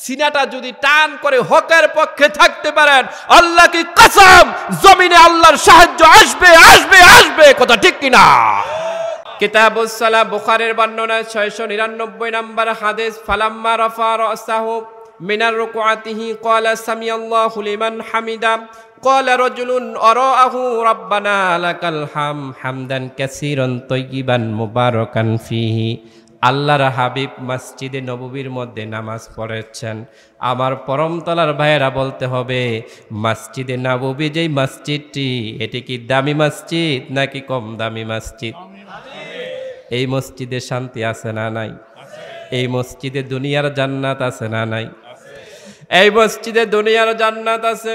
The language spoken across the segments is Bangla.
সিনাটা যদি টান করে হকের পক্ষে থাকতে পারেন, আল্লাহ কি কসম, জমিনে আল্লাহর সাহায্য আসবে আসবে আসবে। কথা ঠিক কিনা? কিতাবুস সালাহ, বুখারীর বর্ণনা 699 নম্বর হাদিস। ফালাম্মা রাফা রাসাহু মিনার রুকুআতিহি ক্বালা সামিআল্লাহু লিমান হামিদা ক্বালা রাজুলুন আরাআহু রাব্বানা লাকাল হামদান কাসীরান তাইয়িবান মুবারাকান ফীহি। আল্লাহর হাবিব মসজিদে নববীর মধ্যে নামাজ পড়েছেন। আমার পরমতলার ভাইয়েরা বলতে হবে, মসজিদে নববী যেই মসজিদটি, এটি কি দামি মসজিদ নাকি কম দামি মসজিদ? এই মসজিদে শান্তি আছে না নাই? এই মসজিদে দুনিয়ার জান্নাত আছে না নাই? এই মসজিদে দুনিয়ার জান্নাত আছে।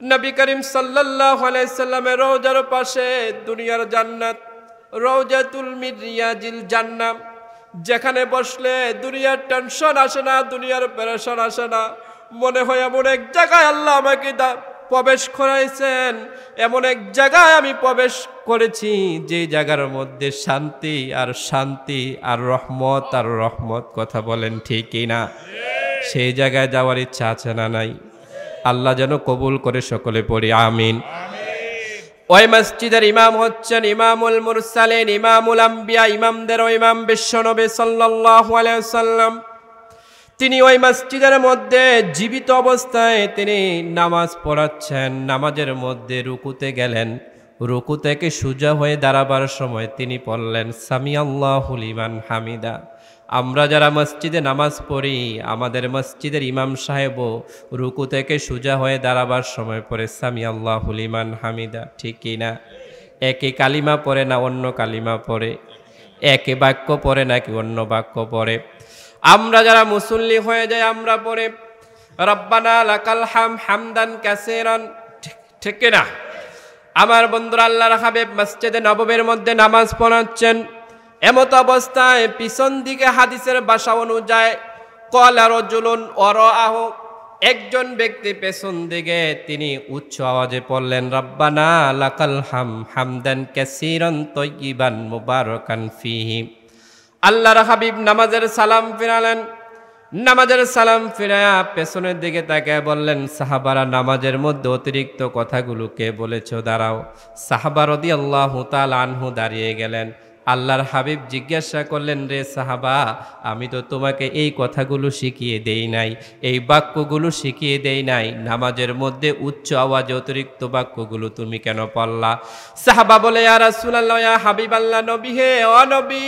নবী করিম সাল্লাল্লাহু আলাইহি সাল্লামের রওজার পাশে দুনিয়ার জান্নাত, রওজাতুল মিন রিয়াজিল জান্নাহ, যেখানে বসলে দুনিয়ার টেনশন আসে না, দুনিয়ার পেরেশান আসে না। মনে হয় এমন এক জায়গায় আল্লাহ আমাকে প্রবেশ করাইছেন, এমন এক জায়গায় আমি প্রবেশ করেছি যে জায়গার মধ্যে শান্তি আর শান্তি আর রহমত আর রহমত। কথা বলেন ঠিক কিনা? সেই জায়গায় যাওয়ার ইচ্ছা আছে না নাই? আল্লাহ যেন কবুল করে, সকলে পড়ি আমিন। ওই মসজিদের ইমাম হচ্ছেন ইমামুল মুরসালিন, ইমামুল আম্বিয়া, ইমামদের ইমাম বিশ্বনবী সাল্লাল্লাহু আলাইহি ওয়াসাল্লাম। তিনি ওই মসজিদের মধ্যে জীবিত অবস্থায় তিনি নামাজ পড়াচ্ছেন। নামাজের মধ্যে রুকুতে গেলেন, রুকু থেকে সোজা হয়ে দাঁড়াবার সময় তিনি বললেন সামিআল্লাহু লিমান হামিদা। আমরা যারা মসজিদে নামাজ পড়ি, আমাদের মসজিদের ইমাম সাহেবও রুকু থেকে সোজা হয়ে দাঁড়াবার সময় পড়ে সামিআল্লাহু লিমান হামিদা। ঠিক কিনা? একে কালিমা পড়ে না অন্য কালিমা পড়ে? একে বাক্য পড়ে নাকি অন্য বাক্য পড়ে? আমরা যারা মুসল্লি হয়ে যায় আমরা পড়ে রব্বানা লাকাল হামদান কাসীরান। ঠিক কিনা? আমার বন্ধুরা, আল্লাহর হাবিব মসজিদে নববীর মধ্যে নামাজ পড়াচ্ছেন। এমত অবস্থায় পিছন দিকে হাদিসের ভাষা অনুযায়ী ক্বালা রাজুলুন ওয়ারাআহু, একজন ব্যক্তি পেছন দিকে তিনি উচ্চ আওয়াজে পড়লেন রব্বানা লাকাল হামদান কাসীরান তাইয়িবান মুবারাকান ফীহি। আল্লাহর হাবিব নামাজের সালাম ফিরালেন। নামাজের সালাম ফিরায়া পেছনের দিকে তাকিয়ে বললেন, সাহাবারা নামাজের মধ্যে অতিরিক্ত কথাগুলো কে বলেছো? দাঁড়াও। সাহাবা রাদিয়াল্লাহু তাআলা আনহু দাঁড়িয়ে গেলেন। আল্লাহর হাবিব জিজ্ঞাসা করলেন, রে সাহাবা, আমি তো তোমাকে এই কথাগুলো শিখিয়ে দেই নাই, এই বাক্যগুলো শিখিয়ে দেই নাই, নামাজের মধ্যে উচ্চ আওয়াজে অতিরিক্ত বাক্যগুলো তুমি কেন পড়লা? সাহাবা বলে, ইয়া রাসূলুল্লাহ, ইয়া হাবিবাল্লাহ, নবী হে, ও নবী,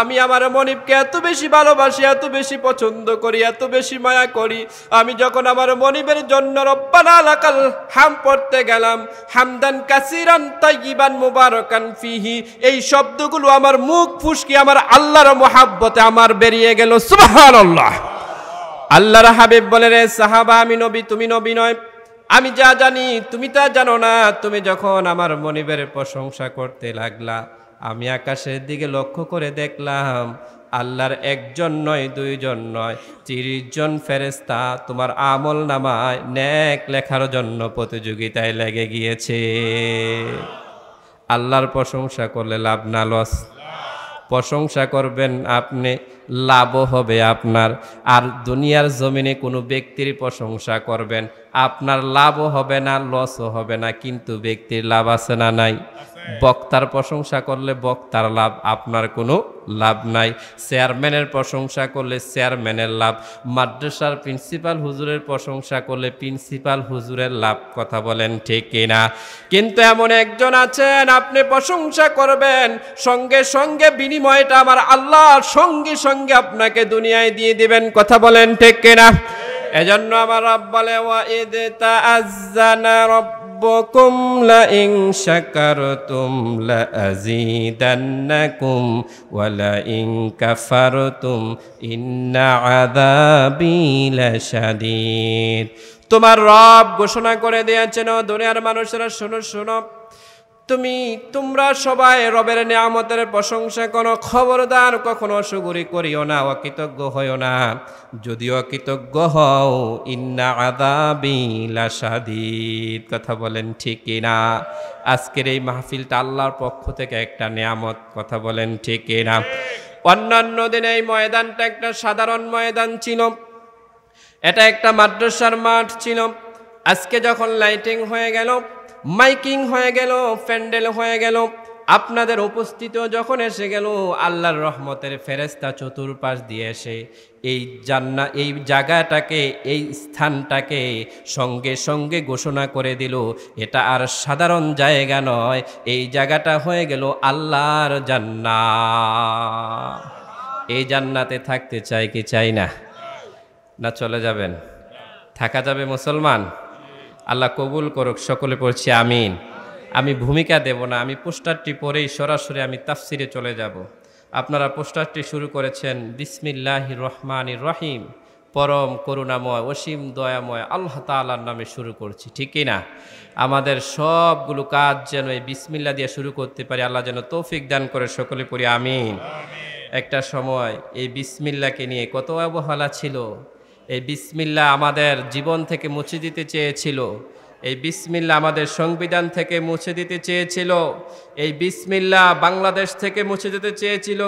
আমি আমার মনিবকে এত বেশি ভালোবাসি, এত বেশি পছন্দ করি, এত বেশি মায়া করি। আমি যখন আমার মনিবের জন্য রব্বানা লাকাল হাম পড়তে গেলাম, হামদান কাসীরান তাইয়িবান মুবারাকান ফীহি, এই শব্দগুলো আমার মুখ ফুসকি আমার আল্লাহর মুহাব্বতে আমার বেরিয়ে গেল। সুবহানাল্লাহ। আল্লাহর হাবিব বলে, রে সাহাবা, আমি নবী, তুমি নবী নয়। আমি যা জানি তুমি তা জানো না। তুমি যখন আমার মনিবের প্রশংসা করতে লাগলা, আমি আকাশের দিকে লক্ষ্য করে দেখলাম আল্লাহর একজন নয়, দুইজন নয়, 30 জন ফেরেশতা তোমার আমল নামায় নেক লেখার জন্য প্রতিযোগিতায় লেগে গিয়েছে। আল্লাহর প্রশংসা করলে লাভ না লস? প্রশংসা করবেন আপনি, লাভও হবে আপনার। আর দুনিয়ার জমিনে কোনো ব্যক্তির প্রশংসা করবেন, আপনার লাভও হবে না, লসও হবে না, কিন্তু ব্যক্তির লাভ আছে না নাই? বক্তার প্রশংসা করলে বক্তার লাভ, আপনার কোনো লাভ নাই। চেয়ারম্যানের প্রশংসা করলে চেয়ারম্যানের লাভ, মাদ্রাসার প্রিন্সিপাল হুজুরের প্রশংসা করলে প্রিন্সিপাল হুজুরের লাভ। কথা বলেন ঠিক কিনা? কিন্তু এমন একজন আছেন, আপনি প্রশংসা করবেন, সঙ্গে সঙ্গে বিনিময়টা আমার আল্লাহ সঙ্গে সঙ্গে আপনাকে দুনিয়ায় দিয়ে দিবেন। কথা বলেন ঠিক কিনা? এজন্য আমার রব বলে, ওয়া ইদ তাআজ্জানা রাব্বুকুম লা ইন শাকারতুম লা আযীদান্নাকুম ওয়া লা ইন কাফারতুম ইন্না আযাবী লাশাদীদ। তোমার রব ঘোষণা করে দিয়েছেন, ও দুনিয়ার মানুষেরা শোনো শোনো, তোমরা সবাই রবের নিয়ামতের প্রশংসা করো, খবরদার কখনো অশুকরি করিও না, অকৃতজ্ঞ হইও না। যদি অকৃতজ্ঞ হও, ইন্না আযাবী লাশাদীদ। কথা বলেন ঠিক কিনা? আজকের এই মাহফিলটা আল্লাহর পক্ষ থেকে একটা নিয়ামত। কথা বলেন ঠিক কিনা? অন্যান্য দিনে এই ময়দানটা একটা সাধারণ ময়দান ছিল, এটা একটা মাদ্রাসার মাঠ ছিল। আজকে যখন লাইটিং হয়ে গেল, মাইকিং হয়ে গেল, প্যান্ডেল হয়ে গেল, আপনাদের উপস্থিতিও যখন এসে গেল, আল্লাহর রহমতের ফেরেশতা চতুর্পাশ দিয়ে এসে এই এই জায়গাটাকে, এই স্থানটাকে সঙ্গে সঙ্গে ঘোষণা করে দিল, এটা আর সাধারণ জায়গা নয়, এই জায়গাটা হয়ে গেল আল্লাহর জান্নাত। এই জান্নাতে থাকতে চাই কি চাই না? না চলে যাবেন? থাকা যাবে মুসলমান? আল্লাহ কবুল করুক, সকলে পড়ছি আমিন। আমি ভূমিকা দেব না, আমি পোস্টারটি পড়েই সরাসরি আমি তাফসিরে চলে যাব। আপনারা পোস্টারটি শুরু করেছেন বিসমিল্লাহির রহমানির রহিম, পরম করুণাময় অসীম দয়াময় আল্লাহ তাআলার নামে শুরু করছি, ঠিক না? আমাদের সবগুলো কাজ যেন এই বিসমিল্লাহ দিয়ে শুরু করতে পারি, আল্লাহ যেন তৌফিক দান করে, সকলে পড়ি আমিন। একটা সময় এই বিসমিল্লাহকে নিয়ে কত অবহেলা ছিল। এই বিসমিল্লাহ আমাদের জীবন থেকে মুছে দিতে চেয়েছিল, এই বিসমিল্লাহ আমাদের সংবিধান থেকে মুছে দিতে চেয়েছিল, এই বিসমিল্লাহ বাংলাদেশ থেকে মুছে দিতে চেয়েছিল।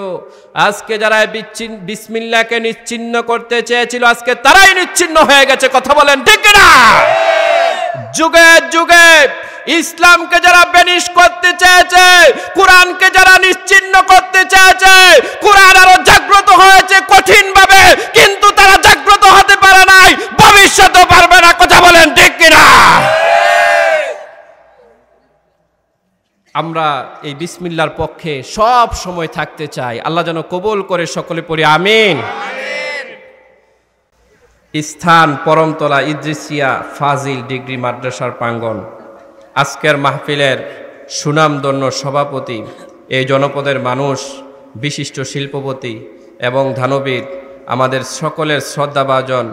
আজকে যারা বিসমিল্লাহকে নিশ্চিহ্ন করতে চেয়েছিল, আজকে তারাই নিশ্চিহ্ন হয়ে গেছে, কথা বলেন ঠিক না? যুগে যুগে ইসলামকে যারা বেনিশ করতে চেয়েছে, কোরআনকে যারা নিশ্চিহ্ন করতে চেয়েছে, কোরআন আরো জাগ্রত হয়েছে কঠিন ভাবে, কিন্তু তারা জাগ্রত হতে পারে নাই, ভবিষ্যতেও পারবে না, কথা বলেন ঠিক কিনা? আমরা এই বিসমিল্লাহর পক্ষে সব সময় থাকতে চাই, আল্লাহ যেন কবুল করে, সকলে পড়ি আমিন। স্থান পরমতলা ইদ্রিসিয়া ফাজিল ডিগ্রি মাদ্রাসার প্রাঙ্গণ। আজকের মাহফিলের সুনামধন্য সভাপতি, এই জনপদের মানুষ, বিশিষ্ট শিল্পপতি এবং ধানবীর, আমাদের সকলের শ্রদ্ধাভাজন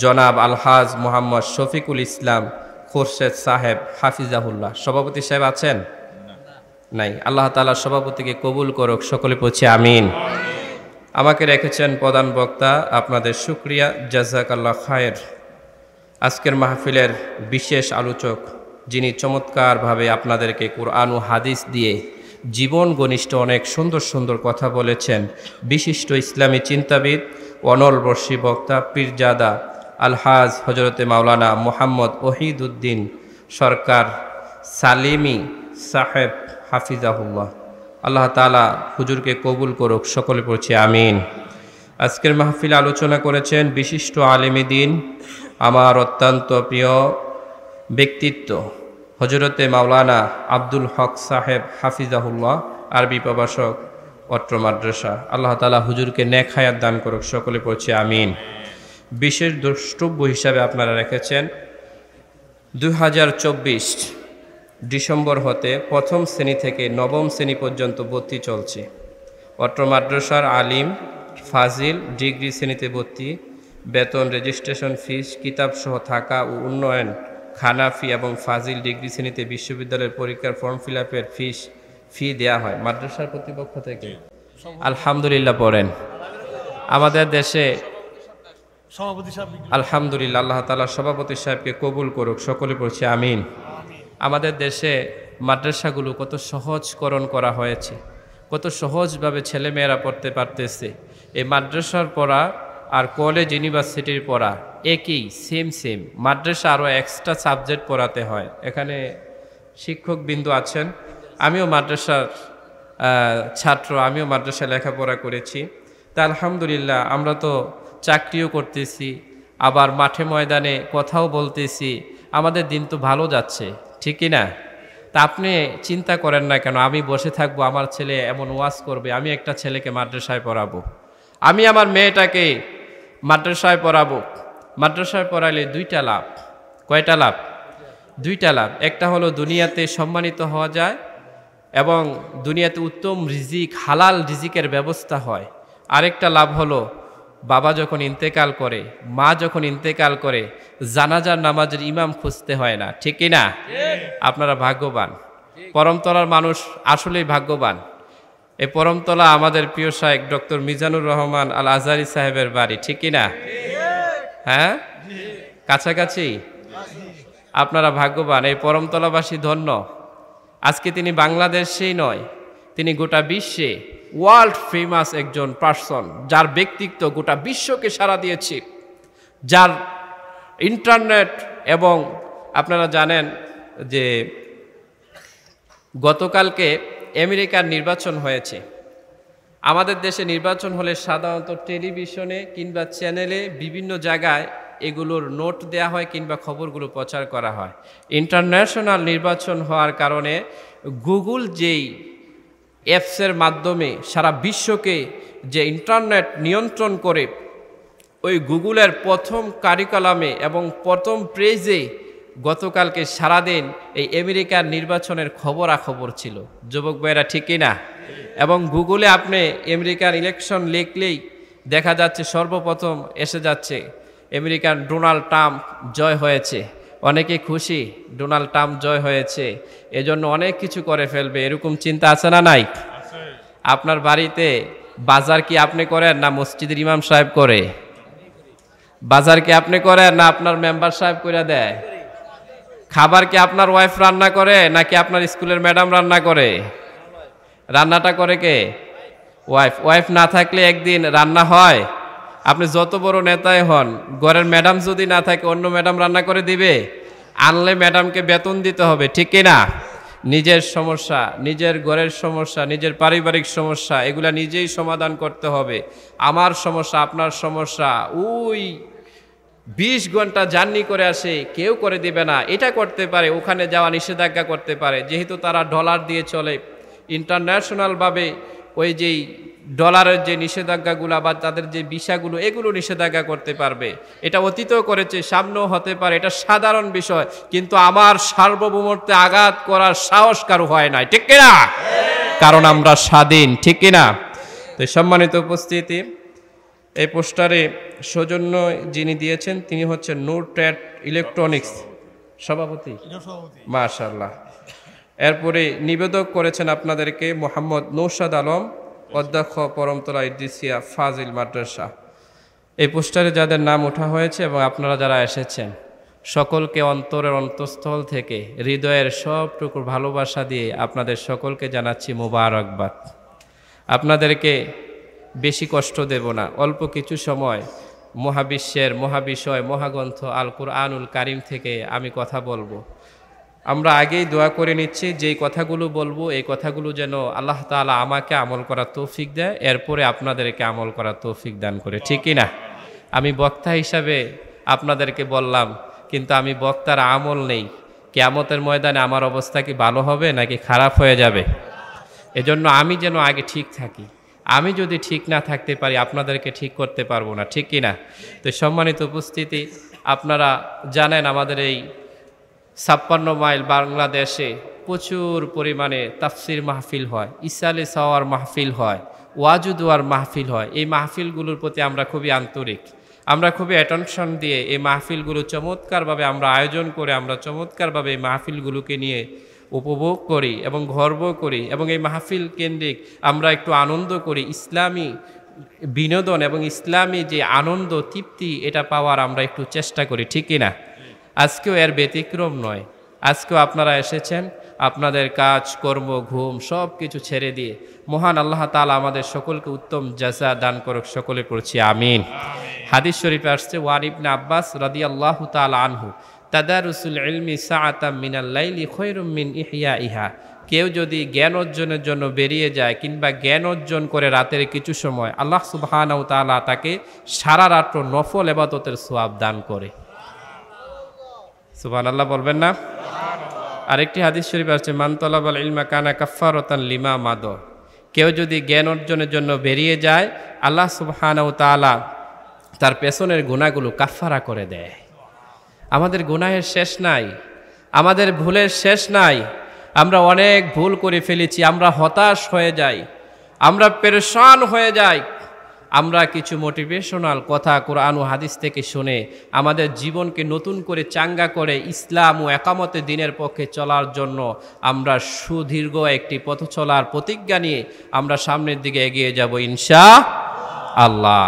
জনাব আলহাজ মোহাম্মদ শফিকুল ইসলাম খোরশেদ সাহেব হাফিজাহুল্লাহ। সভাপতি সাহেব আছেন? নাই। আল্লাহ তাআলা সভাপতিকে কবুল করুক, সকলে পড়ছি আমিন। আমাকে রেখেছেন প্রধান বক্তা, আপনাদের শুকরিয়া, জাযাকাল্লাহ খায়ের। আজকের মাহফিলের বিশেষ আলোচক, যিনি চমৎকারভাবে আপনাদেরকে কোরআন ও হাদিস দিয়ে জীবন ঘনিষ্ঠ অনেক সুন্দর সুন্দর কথা বলেছেন, বিশিষ্ট ইসলামী চিন্তাবিদ, অনলবর্ষী বক্তা, পীরজাদা আলহাজ হজরতে মাওলানা মোহাম্মদ ওহিদুদ্দিন সরকার সালিমি সাহেব হাফিজাহুল্লাহ। আল্লাহ তাআলা হুজুরকে কবুল করুক, সকলে পড়ছি আমিন। আজকের মাহফিলে আলোচনা করেছেন বিশিষ্ট আলেমী দ্বীন, আমার অত্যন্ত প্রিয় ব্যক্তিত্ব হজরতে মাওলানা আব্দুল হক সাহেব হাফিজাহুল্লাহ, আরবি প্রভাষক, অত্র মাদ্রাসা। আল্লাহ তাআলা হুজুরকে নেক হায়াত দান করুক, সকলে পড়ছি আমিন। বিশেষ দ্রষ্টব্য হিসাবে আপনারা রেখেছেন 2024 ডিসেম্বর হতে প্রথম শ্রেণী থেকে নবম শ্রেণী পর্যন্ত ভর্তি চলছে। অত্র মাদ্রাসার আলিম ফাজিল ডিগ্রি শ্রেণীতে ভর্তি, বেতন, রেজিস্ট্রেশন ফিস, কিতাবসহ থাকা ও উন্নয়ন, খানা ফি এবং ফাজিল ডিগ্রি শ্রেণীতে বিশ্ববিদ্যালয়ের পরীক্ষার ফর্ম ফিল আপের ফি দেওয়া হয় মাদ্রাসার কর্তৃপক্ষ থেকে। আলহামদুলিল্লাহ পড়েন। আমাদের দেশে আলহামদুলিল্লাহ, আল্লাহ তাআলা সভাপতি সাহেবকে কবুল করুক, সকলে পড়ছি আমিন। আমাদের দেশে মাদ্রাসাগুলো কত সহজকরণ করা হয়েছে, কত সহজভাবে ছেলেমেয়েরা পড়তে পারতেছে। এই মাদ্রাসার পড়া আর কলেজ ইউনিভার্সিটির পড়া একই, সেম। মাদ্রাসা আরও এক্সট্রা সাবজেক্ট পড়াতে হয়। এখানে শিক্ষকবৃন্দ আছেন, আমিও মাদ্রাসার ছাত্র, আমিও মাদ্রাসায় লেখাপড়া করেছি। তা আলহামদুলিল্লাহ আমরা তো চাকরিও করতেছি, আবার মাঠে ময়দানে কথাও বলতেছি, আমাদের দিন তো ভালো যাচ্ছে, ঠিকই না? তা আপনি চিন্তা করেন না কেন আমি বসে থাকবো, আমার ছেলে এমন ওয়াজ করবে, আমি একটা ছেলেকে মাদ্রাসায় পড়াবো, আমি আমার মেয়েটাকে মাদ্রাসায় পড়াবো। মাদ্রাসায় পড়াইলে দুইটা লাভ। কয়টা লাভ? দুইটা লাভ। একটা হলো দুনিয়াতে সম্মানিত হওয়া যায় এবং দুনিয়াতে উত্তম রিজিক, হালাল রিজিকের ব্যবস্থা হয়। আরেকটা লাভ হলো বাবা যখন ইন্তেকাল করে, মা যখন ইন্তেকাল করে, জানাজার নামাজের ইমাম খুঁজতে হয় না, ঠিক না? আপনারা ভাগ্যবান, পরমতলার মানুষ আসলেই ভাগ্যবান। এই পরমতলা আমাদের প্রিয় শায়েখ ডক্টর মিজানুর রহমান আল আজহারি সাহেবের বাড়ি, ঠিক না? হ্যাঁ, কাছাকাছি। আপনারা ভাগ্যবান, এই পরমতলাবাসী ধন্য। আজকে তিনি বাংলাদেশেই নয়, তিনি গোটা বিশ্বে ওয়ার্ল্ড ফেমাস একজন পার্সন, যার ব্যক্তিত্ব গোটা বিশ্বকে সাড়া দিয়েছে, যার ইন্টারনেট এবং আপনারা জানেন যে গতকালকে আমেরিকার নির্বাচন হয়েছে। আমাদের দেশে নির্বাচন হলে সাধারণত টেলিভিশনে কিংবা চ্যানেলে বিভিন্ন জায়গায় এগুলোর নোট দেয়া হয় কিংবা খবরগুলো প্রচার করা হয়। ইন্টারন্যাশনাল নির্বাচন হওয়ার কারণে গুগল যেই অ্যাপসের মাধ্যমে সারা বিশ্বকে যে ইন্টারনেট নিয়ন্ত্রণ করে, ওই গুগলের প্রথম কারিকুলামে এবং প্রথম পেজে গতকালকে সারাদিন এই আমেরিকার নির্বাচনের খবরাখবর ছিল। যুবক ভাইয়েরা ঠিক কিনা? এবং গুগলে আপনি আমেরিকার ইলেকশন লিখলেই দেখা যাচ্ছে সর্বপ্রথম এসে যাচ্ছে আমেরিকান ডোনাল্ড ট্রাম্প জয় হয়েছে। অনেকে খুশি ডোনাল্ড ট্রাম্প জয় হয়েছে, এজন্য অনেক কিছু করে ফেলবে, এরকম চিন্তা আছে না নাই? আপনার বাড়িতে বাজার কি আপনি করেন না মসজিদের ইমাম সাহেব করে? বাজার কি আপনি করেন না আপনার মেম্বার সাহেব করে দেয়? খাবার কি আপনার ওয়াইফ রান্না করে নাকি আপনার স্কুলের ম্যাডাম রান্না করে? রান্নাটা করে কে? ওয়াইফ। ওয়াইফ না থাকলে একদিন রান্না হয়? আপনি যত বড় নেতাই হন, ঘরের ম্যাডাম যদি না থাকে অন্য ম্যাডাম রান্না করে দিবে? আনলে ম্যাডামকে বেতন দিতে হবে, ঠিক কিনা? নিজের সমস্যা, নিজের ঘরের সমস্যা, নিজের পারিবারিক সমস্যা, এগুলা নিজেই সমাধান করতে হবে। আমার সমস্যা, আপনার সমস্যা ওই 20 ঘন্টা জার্নি করে আসে, কেউ করে দিবে না। এটা করতে পারে, ওখানে যাওয়া নিষেধাজ্ঞা করতে পারে, যেহেতু তারা ডলার দিয়ে চলে। ইন্টারন্যাশনালভাবে ওই যেই ডলারের যে নিষেধাজ্ঞাগুলো বা তাদের যে ভিসাগুলো, এগুলো নিষেধাজ্ঞা করতে পারবে। এটা অতীতও করেছে, সামনেও হতে পারে, এটা সাধারণ বিষয়। কিন্তু আমার সার্বভৌমত্বে আঘাত করার সাহস কারো হয় নাই, ঠিক কিনা? কারণ আমরা স্বাধীন, ঠিক কিনা? তো সম্মানিত উপস্থিতি, এই পোস্টারে সৌজন্য যিনি দিয়েছেন তিনি হচ্ছেন নূর ট্রেড ইলেকট্রনিক্স সভাপতি, মাশাআল্লাহ। এরপরে নিবেদক করেছেন আপনাদেরকে মোহাম্মদ নৌশাদ আলম, অধ্যক্ষ পরমতলা ইদ্রিসিয়া ফাজিল মাদ্রাসা। এই পোস্টারে যাদের নাম ওঠা হয়েছে এবং আপনারা যারা এসেছেন, সকলকে অন্তরের অন্তঃস্থল থেকে হৃদয়ের সবটুকু ভালোবাসা দিয়ে আপনাদের সকলকে জানাচ্ছি মোবারকবাদ। আপনাদেরকে বেশি কষ্ট দেব না, অল্প কিছু সময় মহাবিশ্বের মহাবিষয় মহাগ্রন্থ আল কুরআনুল কারিম থেকে আমি কথা বলবো। আমরা আগেই দোয়া করে নিচ্ছি, যেই কথাগুলো বলবো এই কথাগুলো যেন আল্লাহ তাআলা আমাকে আমল করার তৌফিক দেয়, এরপরে আপনাদেরকে আমল করার তৌফিক দান করে, ঠিক কি না? আমি বক্তা হিসাবে আপনাদেরকে বললাম, কিন্তু আমি বক্তার আমল নেই। কিয়ামতের ময়দানে আমার অবস্থা কি ভালো হবে নাকি খারাপ হয়ে যাবে? এজন্য আমি যেন আগে ঠিক থাকি। আমি যদি ঠিক না থাকতে পারি আপনাদেরকে ঠিক করতে পারবো না, ঠিক কি না? তো সম্মানিত উপস্থিতি, আপনারা জানেন আমাদের এই 56 মাইল বাংলাদেশে প্রচুর পরিমাণে তাফসির মাহফিল হয়, ইসালে সাওয়ার মাহফিল হয়, ওয়াজু দুয়ার মাহফিল হয়। এই মাহফিলগুলোর প্রতি আমরা খুবই আন্তরিক, আমরা খুবই অ্যাটেনশন দিয়ে এই মাহফিলগুলো চমৎকারভাবে আমরা আয়োজন করে আমরা চমৎকারভাবে এই মাহফিলগুলোকে নিয়ে উপভোগ করি এবং গর্ব করি, এবং এই মাহফিল কেন্দ্রিক আমরা একটু আনন্দ করি। ইসলামী বিনোদন এবং ইসলামী যে আনন্দ তৃপ্তি, এটা পাওয়ার আমরা একটু চেষ্টা করি, ঠিক কিনা? আজকেও এর ব্যতিক্রম নয়। আজকেও আপনারা এসেছেন আপনাদের কাজ কর্ম ঘুম সব কিছু ছেড়ে দিয়ে। মহান আল্লাহ তাআলা আমাদের সকলকে উত্তম জাযা দান করুক, সকলে পড়ছি আমিন। হাদিস শরীফে আসছে, ওয়ান ইবনে আব্বাস রাদিয়াল্লাহু তাআলা আনহু, তাদারুসুল ইলমি সাআতাম মিনাল লাইলি খায়রুম মিন ইহইয়াইহা। কেউ যদি জ্ঞান অর্জনের জন্য বেরিয়ে যায় কিংবা জ্ঞান অর্জন করে রাতের কিছু সময়, আল্লাহ সুবহানাহু ওয়া তাআলা তাকে সারা রাত নফল ইবাদতের সওয়াব দান করে। সুবহানাল্লাহ বলবেন না? আরেকটি হাদিস শরীফ আছে, মান তালাবাল ইলমা কানা কাফফারাতান লিমা মাদ। কেউ যদি জ্ঞান অর্জনের জন্য বেরিয়ে যায়, আল্লাহ সুবহানাহু ওয়া তাআলা তার পেছনের গুনাহগুলো কাফফারা করে দেয়। আমাদের গুনাহের শেষ নাই, আমাদের ভুলের শেষ নাই। আমরা অনেক ভুল করে ফেলেছি, আমরা হতাশ হয়ে যাই, আমরা পেরেশান হয়ে যাই। আমরা কিছু মোটিভেশনাল কথা কোরআন ও হাদিস থেকে শুনে আমাদের জীবনকে নতুন করে চাঙ্গা করে ইসলাম ও একামতে দ্বীনের পক্ষে চলার জন্য আমরা সুদীর্ঘ একটি পথ চলার প্রতিজ্ঞা নিয়ে আমরা সামনের দিকে এগিয়ে যাব ইনশাআল্লাহ।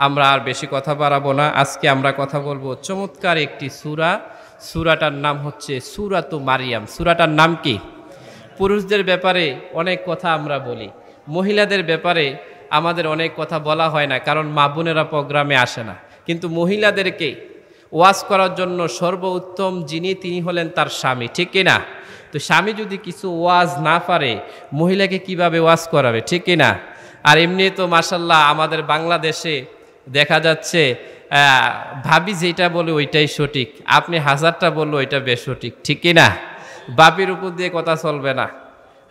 আমরা আর বেশি কথা বাড়াবো না। আজকে আমরা কথা বলবো চমৎকার একটি সূরা। সূরাটার নাম হচ্ছে সূরাতু মারিয়াম। সূরাটার নাম কি? পুরুষদের ব্যাপারে অনেক কথা আমরা বলি, মহিলাদের ব্যাপারে আমাদের অনেক কথা বলা হয় না, কারণ মা বোনেরা প্রোগ্রামে আসে না। কিন্তু মহিলাদেরকে ওয়াজ করার জন্য সর্বোত্তম যিনি, তিনি হলেন তার স্বামী, ঠিক কিনা? তো স্বামী যদি কিছু ওয়াজ না পারে, মহিলাকে কিভাবে ওয়াজ করাবে, ঠিক কিনা? আর এমনি তো মাশাল্লাহ আমাদের বাংলাদেশে দেখা যাচ্ছে ভাবি যেটা বলে ওইটাই সঠিক, আপনি হাজারটা বললো ওইটা বেশ সঠিক, ঠিক কিনা? বাপের উপর দিয়ে কথা চলবে না,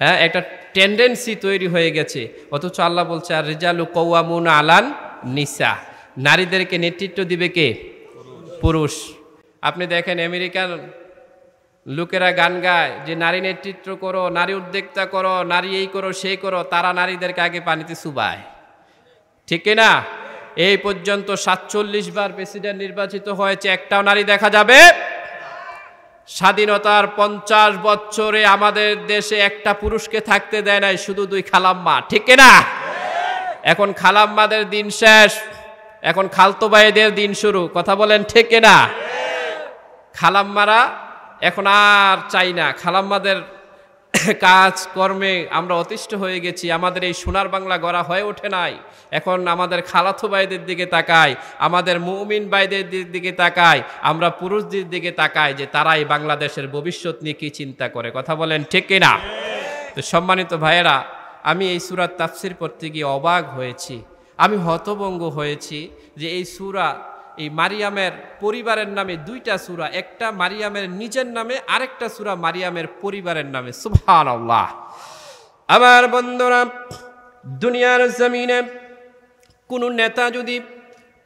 হ্যাঁ, একটা টেন্ডেন্সি তৈরি হয়ে গেছে। অথচ আল্লাহ বলছে আর রিজালু কওয়ামুনা আলান নিসা, নারীদেরকে নেতৃত্ব দিবে কে? পুরুষ। আপনি দেখেন আমেরিকার লোকেরা গান গায় যে নারী নেতৃত্ব করো, নারী উদ্যোক্তা করো, নারী এই করো সেই করো, তারা নারীদেরকে আগে পানিতে চুবায়, ঠিক কিনা? এই পর্যন্ত 47 বার প্রেসিডেন্ট নির্বাচিত হয়েছে, একটাও নারী দেখা যাবে? স্বাধীনতার 50 বছরে আমাদের দেশে একটা পুরুষকে থাকতে দেয় নাই, শুধু 2 খালাম্মা, ঠিক কিনা? এখন খালাম্মাদের দিন শেষ, এখন খালতো ভাইদের দিন শুরু, কথা বলেন ঠিক কিনা? খালাম্মারা এখন আর চাই না, খালাম্মাদের কাজ কর্মে আমরা অতিষ্ঠ হয়ে গেছি, আমাদের এই সোনার বাংলা গড়া হয়ে ওঠে নাই। এখন আমাদের খালাতো ভাইদের দিকে তাকাই, আমাদের মুমিন ভাইদের দিকে তাকাই, আমরা পুরুষদের দিকে তাকাই যে তারাই বাংলাদেশের ভবিষ্যৎ নিয়ে কি চিন্তা করে, কথা বলেন ঠিক কিনা? তো সম্মানিত ভাইয়েরা, আমি এই সূরার তাফসীর পড়তে গিয়ে অবাক হয়েছি, আমি হতভম্ব হয়েছি যে এই সূরা, এই মারিয়ামের পরিবারের নামে 2টা সূরা, একটা মারিয়ামের নিজের নামে, আরেকটা সূরা মারিয়ামের পরিবারের নামে। সুবহানাল্লাহ। আমার বন্ধুরা, দুনিয়ার জমিনে কোনো নেতা যদি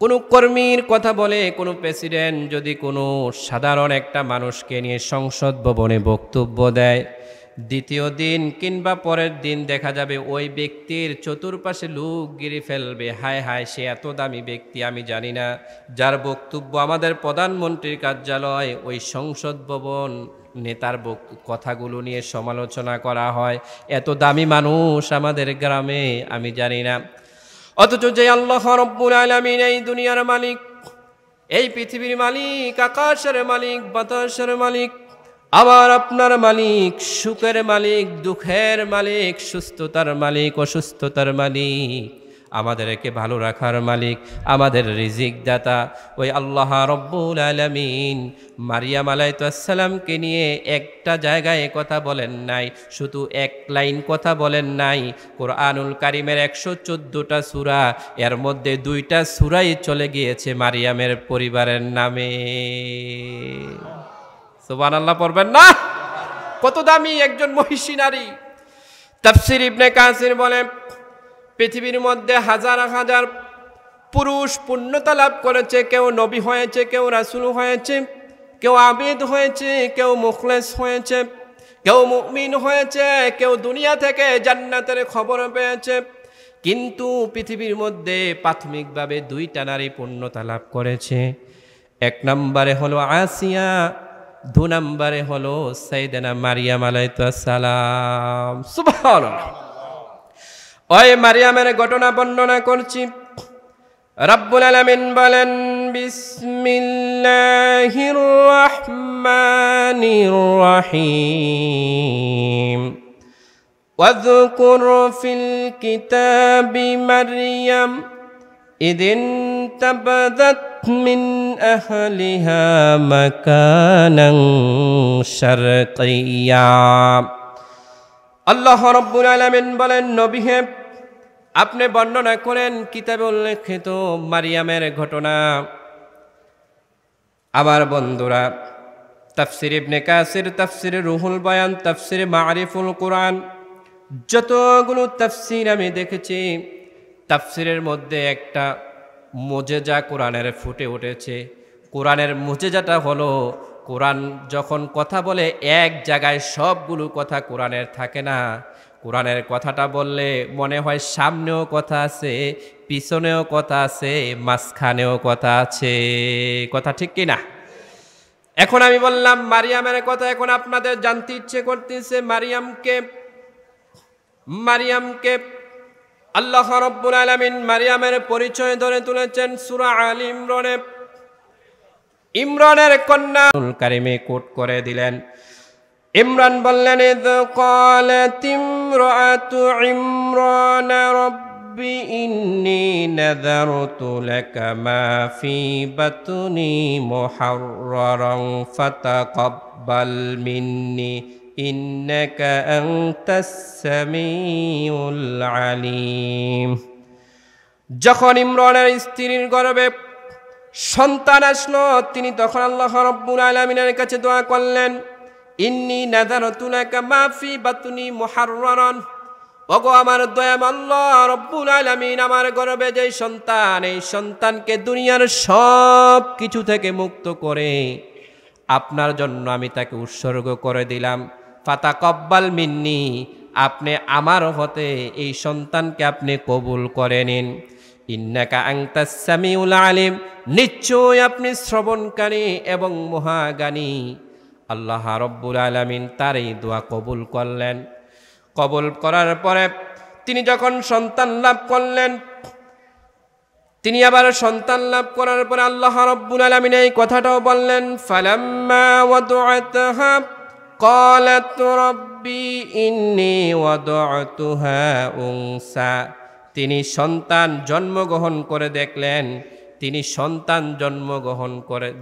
কোনো কর্মীর কথা বলে, কোনো প্রেসিডেন্ট যদি কোনো সাধারণ একটা মানুষকে নিয়ে সংসদ ভবনে বক্তব্য দেয়, দ্বিতীয় দিন কিংবা পরের দিন দেখা যাবে ওই ব্যক্তির চতুর্পাশে লোক গিরে ফেলবে, হায় হায় সে এত দামি ব্যক্তি, আমি জানি না, যার বক্তব্য আমাদের প্রধানমন্ত্রীর কার্যালয়, ওই সংসদ ভবন, নেতার কথাগুলো নিয়ে সমালোচনা করা হয়, এত দামি মানুষ আমাদের গ্রামে, আমি জানি না। অথচ যে আল্লাহ রাব্বুল আলামিন, এই দুনিয়ার মালিক, এই পৃথিবীর মালিক, আকাশের মালিক, বাতাসের মালিক, আমার আপনার মালিক, সুখের মালিক, দুঃখের মালিক, সুস্থতার মালিক, অসুস্থতার মালিক, আমাদেরকে ভালো রাখার মালিক, আমাদের রিজিক দাতা, ওই আল্লাহ রাব্বুল আলামিন মারিয়াম আলাইহিস সালামকে নিয়ে একটা জায়গায় কথা বলেন নাই, শুধু 1 লাইন কথা বলেন নাই। কোরআনুল কারীমের 114টা সূরা, এর মধ্যে 2টা সূরাই চলে গিয়েছে মারিয়ামের পরিবারের নামে। সুবহানাল্লাহ পড়বেন না? কত দামি একজন মহিষী নারী। তাফসীর ইবনে কাসির বলে, পৃথিবীর মধ্যে হাজার হাজার পুরুষ পূর্ণতা লাভ করেছে, কেউ নবী হয়েছে, কেউ রাসূল হয়েছে, কেউ আবিদ হয়েছে, কেউ মুখলেস হয়েছে, কেউ মুমিন হয়েছে, কেউ দুনিয়া থেকে জান্নাতের খবর পেয়েছে, কিন্তু পৃথিবীর মধ্যে প্রাথমিকভাবে 2টা নারী পূর্ণতা লাভ করেছে। 1 নম্বরে হলো আসিয়া, 2 নম্বরে হলো সাইয়েদানা মারিয়াম আলাইহিস সালাম। সুবহানাল্লাহ। ওই মারিয়ামের ঘটনা বর্ণনা করছি। রব্বুল আলামিন বলেন, বিসমিল্লাহির রহমানির রহিম, ওয়াযকুর ফিল কিতাবি মারইয়াম ইদিন তাবাদাত মিন আহলিহা মাকানান শারকিয়্যা। আল্লাহ রাব্বুল আলামিন বলেন, নবী হে, আপনি বর্ণনা করেন কিতাবে উল্লেখিত মারিয়ামের ঘটনা। আমার বন্ধুরা, তাফসীর ইবনে কাসির, তাফসীর রুহুল বয়ান, তাফসীর মারিফুল কোরআন, যতগুলো তাফসীর আমি দেখেছি, তাফসীরের মধ্যে একটা মুজেজা কোরআনের ফুটে উঠেছে। কোরআনের মুজেজাটা হলো, কোরআন যখন কথা বলে এক জায়গায় সবগুলো কথা কোরআনের থাকে না। কোরআনের কথাটা বললে মনে হয় সামনেও কথা আছে, পিছনেও কথা আছে, মাঝখানেও কথা আছে, কথা ঠিক কি না? এখন আমি বললাম মারিয়ামের কথা, এখন আপনাদের জানতে ইচ্ছে করতেছে মারিয়ামকে আল্লাহ রাব্বুল আলামিন মারিয়ামের পরিচয় ধরে তুলেছেন সূরা আল ইমরানের কন্যা কারিমে কোট করে দিলেন। ইমরান বললেন, ইয ক্বালাত ইমরাতু ইমরান রব্বি ইন্নী নাযারতু লাকা মা ফি বাতনি মুহাররারান ফাতাকাব্বাল মিন্নি ইন্নাকা আনতাস সামিউল আলিম। যখন ইমরানের স্ত্রীর গর্ভে সন্তান আসলো, তিনি তখন আল্লাহ রাব্বুল আলামিনের কাছে দোয়া করলেন, ইন্নী নাযারতু লাকা মা ফি বাতনি মুহাররারান, ওগো আমার দয়াময় আল্লাহ রাব্বুল আলামিন, আমার গর্ভে যে সন্তান, এই সন্তানকে দুনিয়ার সব কিছু থেকে মুক্ত করে আপনার জন্য আমি তাকে উৎসর্গ করে দিলাম। ফাতাকাব্বাল মিন্নি, আপনি আমার হতে এই সন্তানকে আপনি কবুল করে নিন। ইন্নাকা আনতাস সামিউল আলিম, নিশ্চয় আপনি শ্রবণকারী এবং মহাজ্ঞানী। আল্লাহ রাব্বুল আলামিন তার এই দোয়া কবুল করলেন। কবুল করার পরে তিনি যখন সন্তান লাভ করলেন, তিনি আবার সন্তান লাভ করার পরে আল্লাহ রাব্বুল আলামিন এই কথাটাও বললেন, ফালাম্মা ওয়াদআতহা ক্বালাত রাব্বি ইন্নী ওয়াদআতুহা উনসা, তিনি সন্তান জন্মগ্রহণ করে দেখলেন, তিনি সন্তান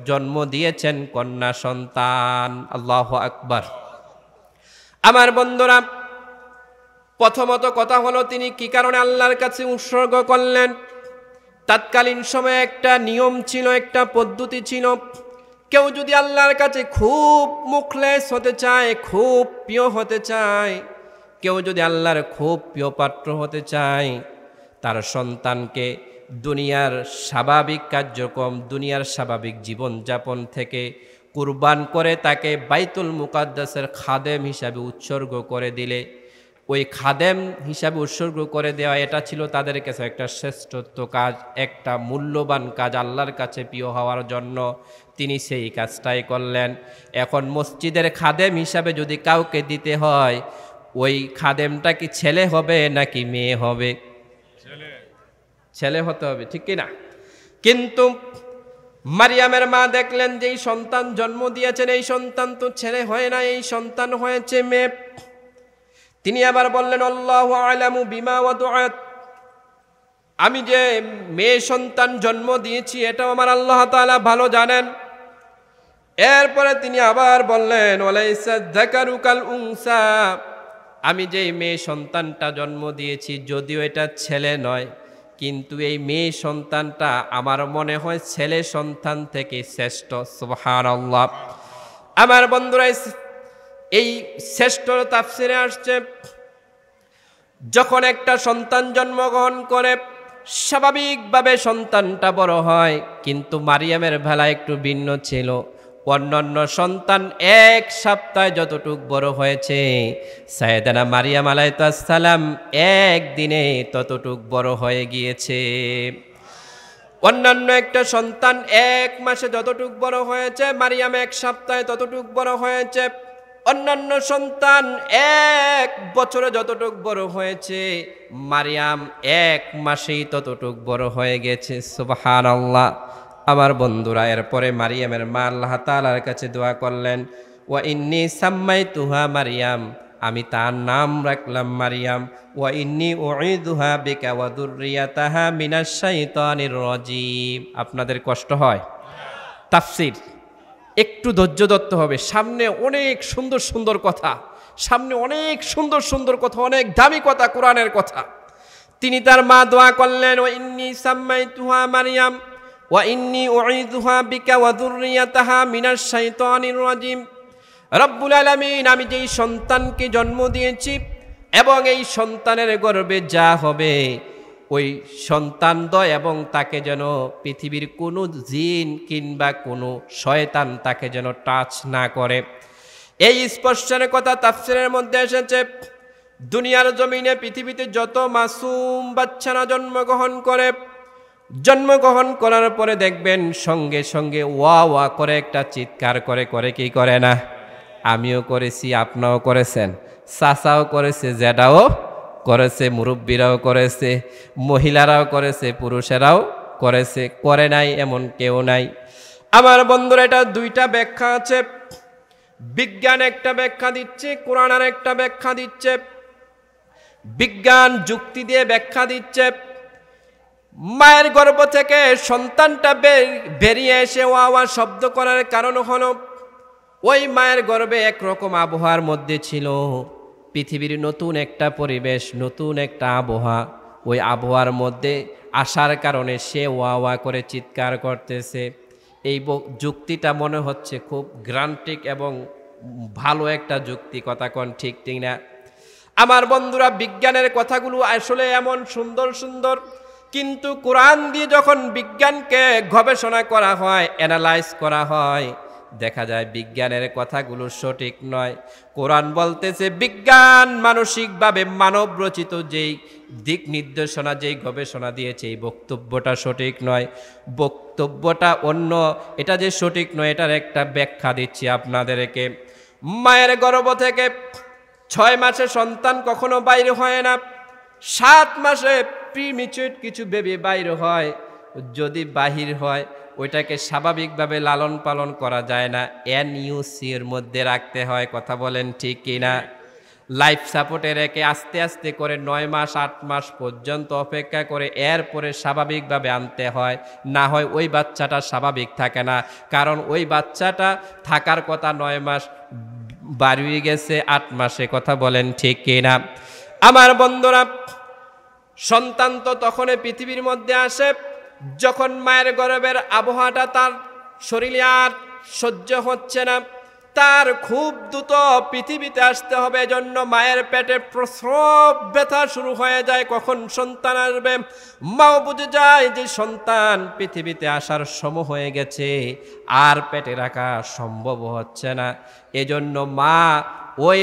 জন্ম দিয়েছেন কন্যা সন্তান। আল্লাহু আকবার। আমার বন্ধুরা, প্রথমত কথা হলো তিনি কি কারণে আল্লাহর কাছে উৎসর্গ করলেন। তৎকালীন সময়ে একটা নিয়ম ছিল, একটা পদ্ধতি ছিল, কেউ যদি আল্লাহর কাছে খুব মুখলেস হতে চায়, খুব প্রিয় হতে চায়, কেউ যদি আল্লাহর খুব প্রিয় পাত্র হতে চায়, তার সন্তানকে দুনিয়ার স্বাভাবিক কার্যক্রম, দুনিয়ার স্বাভাবিক জীবনযাপন থেকে কুরবান করে তাকে বাইতুল মুকাদ্দাসের খাদেম হিসাবে উৎসর্গ করে দিলে, ওই খাদেম হিসাবে উৎসর্গ করে দেওয়া, এটা ছিল তাদের কাছে একটা শ্রেষ্ঠত্ব কাজ, একটা মূল্যবান কাজ আল্লাহর কাছে প্রিয় হওয়ার জন্য তিনি সেই কাজটাই করলেন। এখন মসজিদের খাদেম হিসাবে যদি কাউকে দিতে হয়, ওই খাদেমটা কি ছেলে হবে নাকি মেয়ে হবে? ছেলে হতে হবে, ঠিক কিনা? কিন্তু মারিয়ামের মা দেখলেন যে এই সন্তান জন্ম দিয়েছেন, এই সন্তান তো ছেলে হয় না, এই সন্তান হয়েছে মেয়ে। তিনি আবার বললেন, আল্লাহু আ'লামু বিমা ওয়াদআত, আমি যে মেয়ে সন্তান জন্ম দিয়েছি এটাও আমার আল্লাহ তাআলা ভালো জানেন। এরপরে তিনি আবার বললেন, ওয়ালাইসা যাকারু কাল উনসা, আমি যে মেয়ে সন্তানটা জন্ম দিয়েছি যদিও এটা ছেলে নয়, কিন্তু এই মেয়ে সন্তানটা আমার মনে হয় ছেলে সন্তান থেকে শ্রেষ্ঠ। সুবহানাল্লাহ। আমার বন্ধুরা, এই শ্রেষ্ঠ তাফসিরে আসছে, যখন একটা সন্তান জন্মগ্রহণ করে স্বাভাবিকভাবে সন্তানটা বড় হয়, কিন্তু মারিয়ামের বেলা একটু ভিন্ন ছিল। অন্যান্য সন্তান এক সপ্তাহে যতটুক বড় হয়েছে, সাইয়েদানা মারিয়াম আলাইহিস সালাম একদিনে ততটুক বড় হয়ে গিয়েছে। অন্যান্য একটা সন্তান এক মাসে যতটুক বড় হয়েছে, মারিয়াম এক সপ্তাহে ততটুক বড় হয়েছে। অন্যান্য সন্তান এক বছরে যতটুক বড় হয়েছে, মারিয়াম এক মাসেই ততটুক বড় হয়ে গেছে। সুবহানাল্লাহ। আমার বন্ধুরা, এরপরে মারিয়ামের মা আল্লাহ তাআলার কাছে দোয়া করলেন, ওয়া ইন্নী সাম্মাইতুহা মারিয়াম, আমি তার নাম রাখলাম মারিয়াম। ওয়া ইন্নী উঈদুহা বিকা ওয়া যুররিয়াতাহা মিনাশ শাইতানির রাজীম। আপনাদের কষ্ট হয়? তাফসীর একটু ধৈর্য ধরতে হবে, সামনে অনেক সুন্দর সুন্দর কথা, সামনে অনেক সুন্দর সুন্দর কথা, অনেক দামি কথা, কোরআনের কথা। তিনি তার মা দোয়া করলেন, ওয়া ইন্নী সাম্মাইতুহা মারিয়াম ওয়া ইন্নী উঈদুহা বিকা ওয়া যুররিয়াতাহা মিনাশ শাইতানির রাজীম। রব্বুল আলামিন, আমি যেই সন্তানকে জন্ম দিয়েছি এবং এই সন্তানের গর্ভে যা হবে, ওই সন্তানদ্বয় এবং তাকে যেন পৃথিবীর কোনো জিন কিংবা কোনো শয়তান তাকে যেন টাচ না করে। এই স্পর্শের কথা তাফসীরের মধ্যে এসেছে। দুনিয়ার জমিনে পৃথিবীতে যত মাসুম বাচ্চারা জন্মগ্রহণ করার পরে দেখবেন সঙ্গে সঙ্গে ওয়া ওয়া করে একটা চিৎকার করে কি করে না? আমিও করেছি, আপনাও করেছেন, চাচাও করেছে, জেঠাও করেছে, মুরব্বীরাও করেছে, মহিলারাও করেছে, পুরুষেরাও করেছে, করে নাই এমন কেউ নাই। আমার বন্ধুরা, এটা দুইটা ব্যাখ্যা আছে। বিজ্ঞান একটা ব্যাখ্যা দিচ্ছে, কোরআন আর একটা ব্যাখ্যা দিচ্ছে। বিজ্ঞান যুক্তি দিয়ে ব্যাখ্যা দিচ্ছে, মায়ের গর্ভ থেকে সন্তানটা বেরিয়ে এসে ওয়া শব্দ করার কারণ হলো ওই মায়ের গর্ভে একরকম আবহাওয়ার মধ্যে ছিল, পৃথিবীর নতুন একটা পরিবেশ, নতুন একটা আবহাওয়া, ওই আবহাওয়ার মধ্যে আসার কারণে সে ওয়া করে চিৎকার করতেছে। এই যুক্তিটা মনে হচ্ছে খুব গ্রান্টিক এবং ভালো একটা যুক্তি, কথা কোন ঠিক ঠিক না? আমার বন্ধুরা, বিজ্ঞানের কথাগুলো আসলে এমন সুন্দর সুন্দর, কিন্তু কোরআন দিয়ে যখন বিজ্ঞানকে গবেষণা করা হয়, অ্যানালাইজ করা হয়, দেখা যায় বিজ্ঞানের কথাগুলো সঠিক নয়। কোরআন বলতেছে বিজ্ঞান মানসিকভাবে মানব রচিত যেই দিক নির্দেশনা, যেই গবেষণা দিয়েছে, এই বক্তব্যটা সঠিক নয়, বক্তব্যটা অন্য। এটা যে সঠিক নয় এটার একটা ব্যাখ্যা দিচ্ছি আপনাদেরকে। মায়ের গর্ভ থেকে 6 মাসে সন্তান কখনো বাইরে হয় না, 7 মাসে প্রিমিচিউর কিছু বেবি বাইরে হয়। যদি বাহির হয় ওইটাকে স্বাভাবিকভাবে লালন পালন করা যায় না, NUC-র মধ্যে রাখতে হয়, কথা বলেন ঠিক কিনা? লাইফ সাপোর্টে রেখে আস্তে আস্তে করে 9 মাস 8 মাস পর্যন্ত অপেক্ষা করে এরপরে স্বাভাবিকভাবে আনতে হয়, না হয় ওই বাচ্চাটা স্বাভাবিক থাকে না। কারণ ওই বাচ্চাটা থাকার কথা 9 মাস, বাড়িয়ে গেছে 8 মাসে, কথা বলেন ঠিক কিনা? আমার বন্ধুরা, সন্তান তো তখনই পৃথিবীর মধ্যে আসে যখন মায়ের গর্ভের আবহাওয়াটা তার শরীরে আর সহ্য হচ্ছে না, তার খুব দ্রুত পৃথিবীতে আসতে হবে। এজন্য মায়ের পেটে প্রসব ব্যথা শুরু হয়ে যায়, কখন সন্তান আসবে। মাও বুঝে যায় যে সন্তান পৃথিবীতে আসার সময় হয়ে গেছে, আর পেটে রাখা সম্ভব হচ্ছে না। এজন্য মা ওই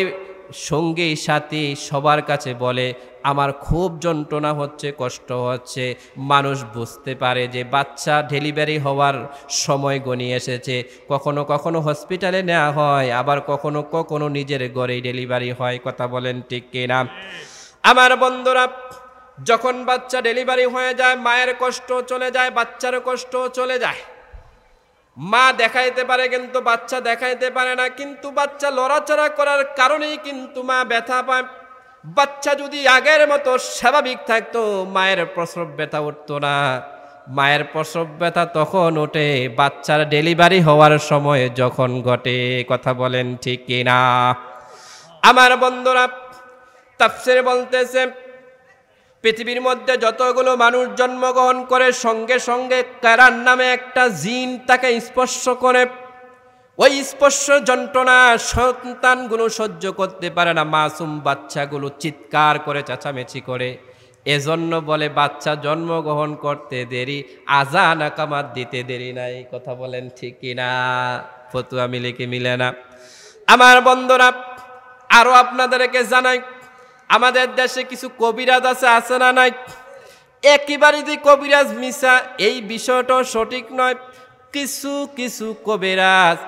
সঙ্গী সাথী সবার কাছে বলে আমার খুব যন্ত্রণা হচ্ছে, কষ্ট হচ্ছে। মানুষ বুঝতে পারে যে বাচ্চা ডেলিভারি হওয়ার সময় গনিয়ে এসেছে। কখনো কখনো হসপিটালে নেওয়া হয়, আবার কখনো কখনো নিজের ঘরেই ডেলিভারি হয়, কথা বলেন ঠিক কিনা? আমার বন্ধুরা, যখন বাচ্চা ডেলিভারি হয়ে যায় মায়ের কষ্ট চলে যায়, বাচ্চার কষ্ট চলে যায়। মা দেখাইতে পারে কিন্তু বাচ্চা দেখাইতে পারে না, কিন্তু বাচ্চা লড়াচড়া করার কারণেই কিন্তু মা ব্যথা পায়। বাচ্চা যদি আগের মতো স্বাভাবিক থাকতো মায়ের প্রসব ব্যথা উঠতো না। মায়ের প্রসব ব্যথা তখন ওঠে বাচ্চার ডেলিভারি হওয়ার সময় যখন ঘটে, কথা বলেন ঠিক কিনা? আমার বন্ধুরা, তাফসীরে বলতেছে পৃথিবীর মধ্যে যতগুলো মানুষ জন্মগ্রহণ করে সঙ্গে সঙ্গে কারান নামে একটা জিন তাকে স্পর্শ করে। ওই স্পর্শ যন্ত্রণা সন্তানগুলো সহ্য করতে পারে না, মাসুম বাচ্চাগুলো চিৎকার করে চেঁচামেচি করে। এজন্য বলে বাচ্চা জন্মগ্রহণ করতে দেরি, আযান আকামাত দিতে দেরি নাই, কথা বলেন ঠিক কিনা? ফতুয়া মিলে কি মিলে না? আমার বন্ধুরা, আরো আপনাদেরকে জানাই, আমাদের দেশে কিছু কবিরাজ আছে না নাই? একেবারে যে কবিরাজ মিশা এই বিষয়টাও সঠিক নয়। কিছু কিছু কবিরাজ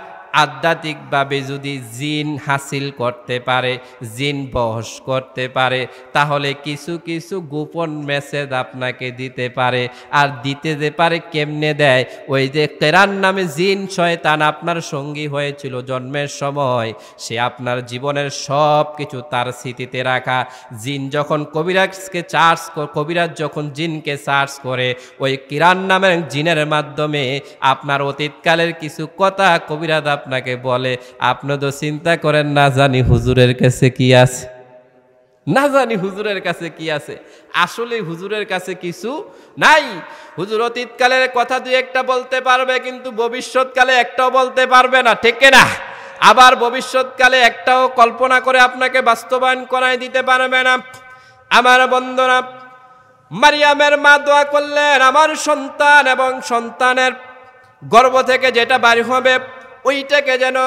আধ্যাত্মিকভাবে যদি জিন হাসিল করতে পারে, জিন বশ করতে পারে, তাহলে কিছু কিছু গোপন মেসেজ আপনাকে দিতে পারে। আর দিতে যে পারে কেমনে দেয়, ওই যে কেরান নামে জিন শয়তান আপনার সঙ্গী হয়েছিল জন্মের সময়, সে আপনার জীবনের সব কিছু তার স্মৃতিতে রাখা। জিন যখন কবিরাজ যখন জিনকে সার্চ করে, ওই কিরান নামের জিনের মাধ্যমে আপনার অতীতকালের কিছু কথা কবিরাজ আপনাকে বলে। আপনি তো চিন্তা করেন না জানি হুজুরের কাছে কি আছে, না জানি হুজুরের কাছে কি আছে। আসলে হুজুরের কাছে কিছু নাই। হুজুর অতীতকালের কথা দুই একটা বলতে পারবে, কিন্তু ভবিষ্যৎকালে একটাও বলতে পারবে না, ঠিক না? আবার ভবিষ্যৎকালে একটাও কল্পনা করে আপনাকে বাস্তবায়ন করাই দিতে পারবে না। আমার বন্ধুরা, মারিয়ামের মা দোয়া করলেন আমার সন্তান এবং সন্তানের গর্ভ থেকে যেটা বাড়ি হবে ওইটাকে যেন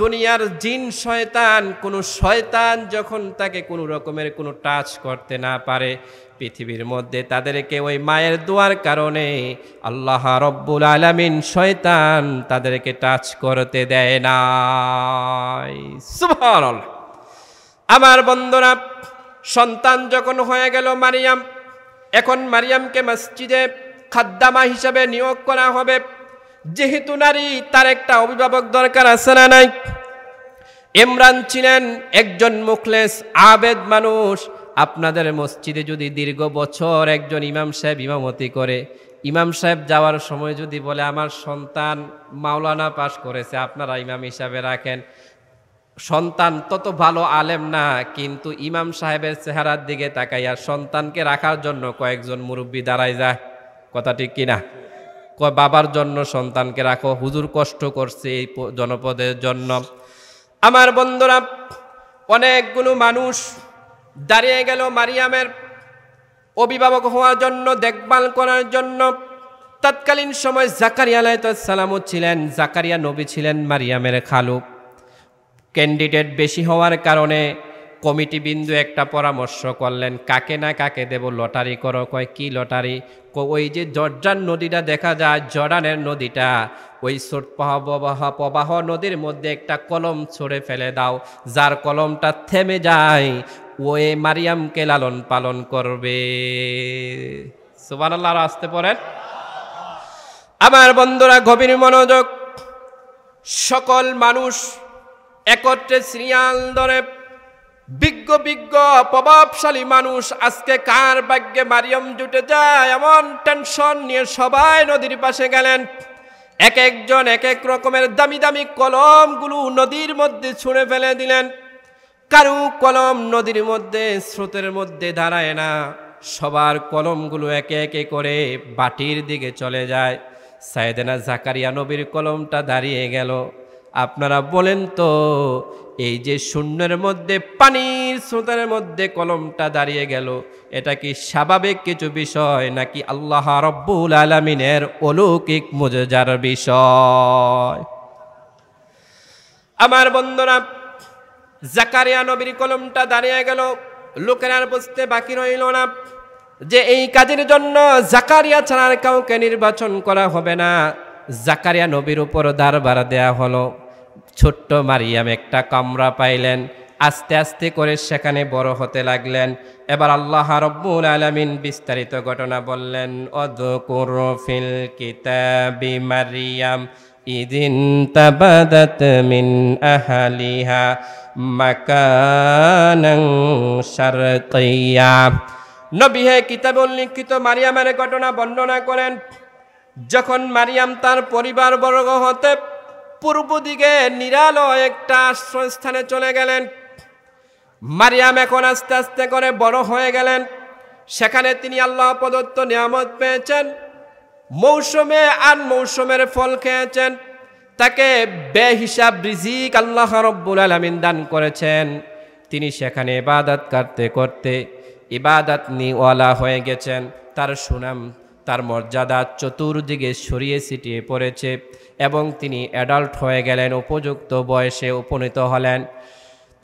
দুনিয়ার জিন শয়তান, কোনো শয়তান যখন তাকে কোনো রকমের কোনো টাচ করতে না পারে। পৃথিবীর মধ্যে তাদেরকে ওই মায়ের দোয়ার কারণে আল্লাহ রব্বুল আলামিন শয়তান তাদেরকে টাচ করতে দেয় না। সুবহানাল্লাহ। আমার বন্ধুরা, সন্তান যখন হয়ে গেল মারিয়াম, এখন মারিয়ামকে মসজিদে খাদ্দামা হিসাবে নিয়োগ করা হবে। যেহেতু নারী, তার একটা অভিভাবক দরকার আছে না নাই? ইমরান ছিলেন একজন মুখলেস আবেদ মানুষ। আপনাদের মসজিদে যদি দীর্ঘ বছর একজন ইমাম সাহেব ইমামতি করে, ইমাম সাহেব যাওয়ার সময় যদি বলে আমার সন্তান মাওলানা পাশ করেছে, আপনারা ইমাম হিসাবে রাখেন, সন্তান তত ভালো আলেম না, কিন্তু ইমাম সাহেবের চেহারার দিকে তাকাইয়া সন্তানকে রাখার জন্য কয়েকজন মুরব্বী দাঁড়ায় যায়। কথা ঠিক কিনা? বাবার জন্য সন্তানকে রাখো, হুজুর কষ্ট করছে এই জনপদের জন্য। আমার বন্ধুরা, অনেকগুলো মানুষ দাঁড়িয়ে গেল মারিয়ামের অভিভাবক হওয়ার জন্য, দেখভাল করার জন্য। তৎকালীন সময় জাকারিয়া আলাইহিস সালামও ছিলেন, জাকারিয়া নবী ছিলেন মারিয়ামের খালু। ক্যান্ডিডেট বেশি হওয়ার কারণে কমিটি বিন্দু একটা পরামর্শ করলেন, কাকে না কাকে দেব, লটারি করো। কয় কি লটারি? ওই যে জর্ডান নদীটা দেখা যায়, জর্ডানের নদীটা, ওই প্রবাহ নদীর মধ্যে একটা কলম ছড়ে ফেলে দাও, যার কলমটা থেমে যায় ওই মারিয়ামকে লালন পালন করবে। সুবহানাল্লাহ, আসতে পড়েন। আমার বন্ধুরা গভীর মনোযোগ, সকল মানুষ একত্রে সিরিয়াল ধরে, বিজ্ঞ প্রভাবশালী মানুষ, আজকে কার ভাগ্যে মারিয়াম জুটে যায় এমন টেনশন নিয়ে সবাই নদীর পাশে গেলেন। এক একজন এক এক রকমের দামি দামি কলমগুলো নদীর মধ্যে ছুঁড়ে ফেলে দিলেন। কারু কলম নদীর মধ্যে স্রোতের মধ্যে দাঁড়ায় না, সবার কলমগুলো একে একে করে বাটির দিকে চলে যায়। সাইয়েদনা জাকারিয়া নবীর কলমটা দাঁড়িয়ে গেল। আপনারা বলেন তো, এই যে শূন্যের মধ্যে পানির স্রোতের মধ্যে কলমটা দাঁড়িয়ে গেল, এটা কি স্বাভাবিক কিছু বিষয় নাকি আল্লাহ রব্বুল আলামিনের অলৌকিক মুজজার বিষয়? আমার বন্ধুরা, জাকারিয়া নবীর কলমটা দাঁড়িয়ে গেল। লোকের আর বুঝতে বাকি রইল না যে এই কাজের জন্য জাকারিয়া ছাড়া আর কাউকে নির্বাচন করা হবে না। জাকারিয়া নবীর উপর দারবার দেয়া হলো। ছোট্ট মারিয়াম একটা কামরা পাইলেন, আস্তে আস্তে করে সেখানে বড় হতে লাগলেন। এবার আল্লাহ রাব্বুল আলামিন বিস্তারিত ঘটনা বললেন, অযকুর ফিল কিতাবি মারিয়াম ইদিন তাবাদাত মিন আহলিহা মাকানান শারকিয়া। নবী হে কিতাবে উল্লিখিত মারিয়ামের ঘটনা বর্ণনা করেন। যখন মারিয়াম তার পরিবারবর্গ হতে পূর্ব দিকে নিরালো একটা আশ্রয়স্থানে চলে গেলেন। মারিয়াম এখন আস্তে আস্তে করে বড় হয়ে গেলেন। সেখানে তিনি আল্লাহ প্রদত্ত নিয়ামত পেয়েছেন, মৌসুমে আন মৌসুমের ফল খেয়েছেন, তাকে বেহিসাব রিজিক আল্লাহ রাব্বুল আলামিন দান করেছেন। তিনি সেখানে ইবাদত করতে করতে ইবাদত নিওয়ালা হয়ে গেছেন। তার সুনাম, তার মর্যাদা চতুর্দিকে ছড়িয়ে ছিটিয়ে পড়েছে এবং তিনি অ্যাডাল্ট হয়ে গেলেন, উপযুক্ত বয়সে উপনীত হলেন।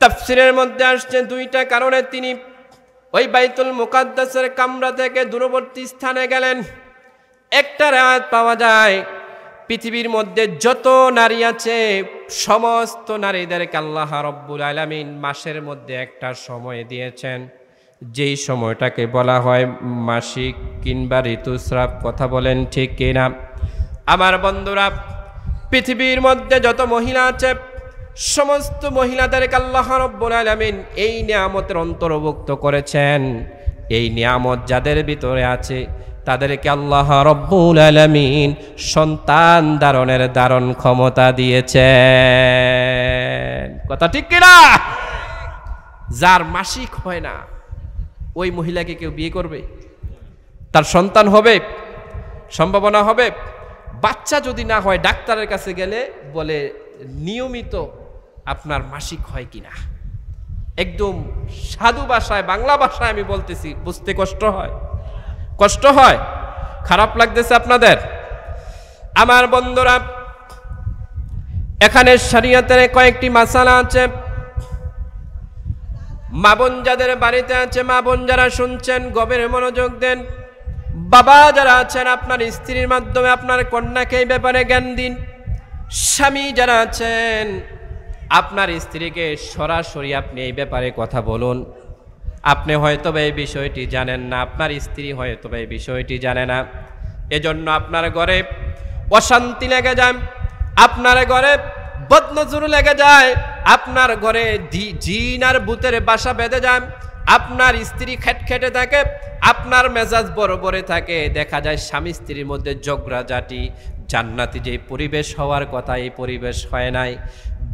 তাফসিরের মধ্যে আসছে দুইটা কারণে তিনি ওই বাইতুল মুকাদ্দাসের কামরা থেকে দূরবর্তী স্থানে গেলেন। একটা রাত পাওয়া যায়, পৃথিবীর মধ্যে যত নারী আছে সমস্ত নারীদেরকে আল্লাহ রাব্বুল আলামিন মাসের মধ্যে একটা সময় দিয়েছেন, যেই সময়টাকে বলা হয় মাসিক কিংবা ঋতুস্রাব। কথা বলেন ঠিক কিনা? আমার বন্ধুরা, পৃথিবীর মধ্যে যত মহিলা আছে সমস্ত মহিলাদেরকে আল্লাহ রাব্বুল আলামিন এই নিয়ামতের অন্তর্ভুক্ত করেছেন। এই নিয়ামত যাদের ভিতরে আছে তাদেরকে আল্লাহ রাব্বুল আলামিন সন্তান ধারণ ক্ষমতা দিয়েছেন। কথা ঠিক কিনা? যার মাসিক হয় না ওই মহিলাকে কেউ বিয়ে করবে? তার সন্তান হবে, সম্ভাবনা হবে। বাচ্চা যদি না হয় ডাক্তারের কাছে গেলে বলে নিয়মিত আপনার মাসিক হয় কিনা। একদম সাধু ভাষায়, বাংলা ভাষায় আমি বলতেছি, বুঝতে কষ্ট হয়, কষ্ট হয়, খারাপ লাগতেছে আপনাদের? আমার বন্ধুরা, এখানে শরীয়তের কয়েকটি মাসালা আছে। মা বোন যাদের বাড়িতে আছে, মা বোন যারা শুনছেন গভীর মনোযোগ দেন। বাবা যারা আছেন, আপনার স্ত্রীর মাধ্যমে আপনার কন্যাকে এই ব্যাপারে জ্ঞান দিন। স্বামী যারা আছেন, আপনার স্ত্রীকে সরাসরি আপনি এই ব্যাপারে কথা বলুন। আপনি হয়তো এই বিষয়টি জানেন না, আপনার স্ত্রী হয়তো এই বিষয়টি জানে না, এজন্য আপনার ঘরে অশান্তি লেগে যায়, আপনার ঘরে বদনজর লেগে যায়, আপনার ঘরে জিন আর ভূতের বাসা বেঁধে যায়, আপনার স্ত্রী খেটখেটে থাকে, আপনার মেজাজ বড় বড় থাকে, দেখা যায় স্বামী স্ত্রীর মধ্যে ঝগড়াঝাটি, জান্নাতি যে পরিবেশ হওয়ার কথা এই পরিবেশ হয় নাই।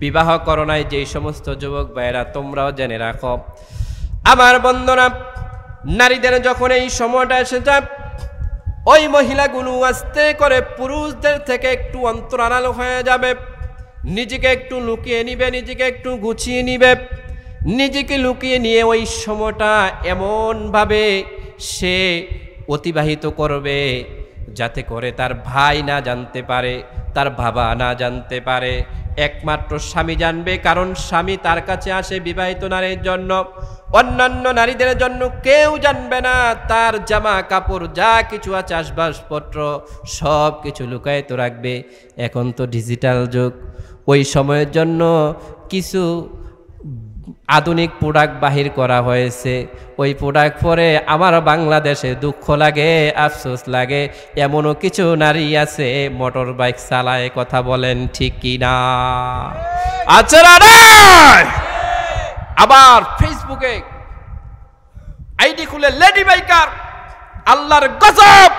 বিবাহ করো নাই যেই সমস্ত যুবক ভাইয়েরা, তোমরাও জেনে রাখো আমার বন্ধুরা, নারীদের যখন এই সময়টা এসে যায়, ওই মহিলাগুলো আস্তে করে পুরুষদের থেকে একটু অন্তরাল হয়ে যাবে, নিজেকে একটু লুকিয়ে নিবে, নিজেকে একটু গুছিয়ে নিবে, নিজেকে লুকিয়ে নিয়ে ওই সময়টা এমনভাবে সে অতিবাহিত করবে যাতে করে তার ভাই না জানতে পারে, তার বাবা না জানতে পারে, একমাত্র স্বামী জানবে। কারণ স্বামী তার কাছে আসে বিবাহিত নারীর জন্য, অন্যান্য নারীদের জন্য কেউ জানবে না। তার জামা কাপড় যা কিছু আছে আসবাবপত্র সব কিছু লুকায়িত রাখবে। এখন তো ডিজিটাল যুগ, ওই সময়ের জন্য কিছু আধুনিক প্রোডাক্ট বাহির করা হয়েছে। ওই প্রোডাক্ট পরে আমার বাংলাদেশে দুঃখ লাগে, আফসোস লাগে, এমনও কিছু নারী আছে মোটর বাইক চালায়, কথা বলেন ঠিক কি না? আচ্ছা না, আবার ফেসবুকে আইডি খুলে লেডি বাইকার, আল্লাহর গজব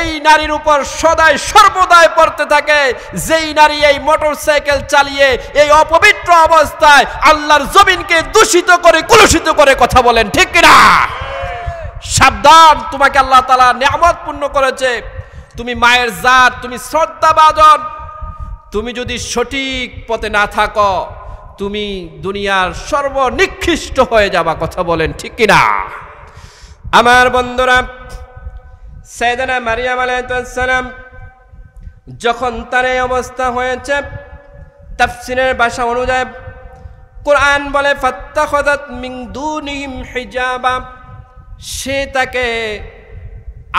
এই নারীর উপর সদাই সর্বদাই পড়তে থাকে। যেই নারী এই মোটরসাইকেল চালিয়ে এই অপবিত্র অবস্থায় আল্লাহর জমিনকে দূষিত করে কলুষিত করে, কথা বলেন ঠিক কিনা? সাবধান, তোমাকে আল্লাহ তাআলা নিয়ামত পূর্ণ করেছে, তুমি মায়ের জাত, তুমি শ্রদ্ধাভাজন, তুমি যদি সঠিক পথে না থাকো তুমি দুনিয়ার সর্বনিকৃষ্ট হয়ে যাবা, কথা বলেন ঠিক কিনা? আমার বন্ধুরা, সাইয়েদানা মারিয়াম আলাইহিস সালাম যখন তার এই অবস্থা হয়েছে, তাফসীরের ভাষা অনুযায়ী কোরআন বলে ফাত্তাখাযাত মিন দুনিহিম হিজাবা, সে তাকে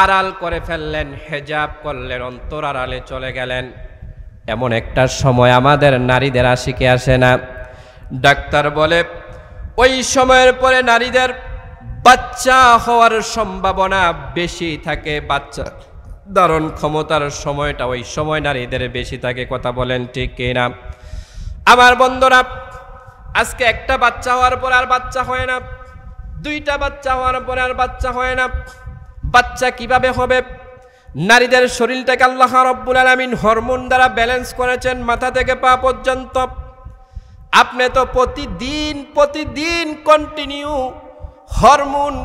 আড়াল করে ফেললেন, হিজাব করলেন, অন্তর আড়ালে চলে গেলেন। এমন একটা সময় আমাদের নারীদের আশিকে আসে না। ডাক্তার বলে ওই সময়ের পরে নারীদের বাচ্চা হওয়ার সম্ভাবনা বেশি থাকে, বাচ্চা ধারণ ক্ষমতার সময়টা ওই সময় নারীদের বেশি থাকে, কথা বলেন ঠিক কিনা? আমার বন্ধুরা, আজকে একটা বাচ্চা হওয়ার পর আর বাচ্চা হয় না, দুইটা বাচ্চা হওয়ার পর আর বাচ্চা হয় না। বাচ্চা কিভাবে হবে? নারীদের শরীরটাকে আল্লাহ রাব্বুল আলামিন হরমোন দ্বারা ব্যালেন্স করেছেন মাথা থেকে পা পর্যন্ত। আপনি তো প্রতিদিন কন্টিনিউ হরমোন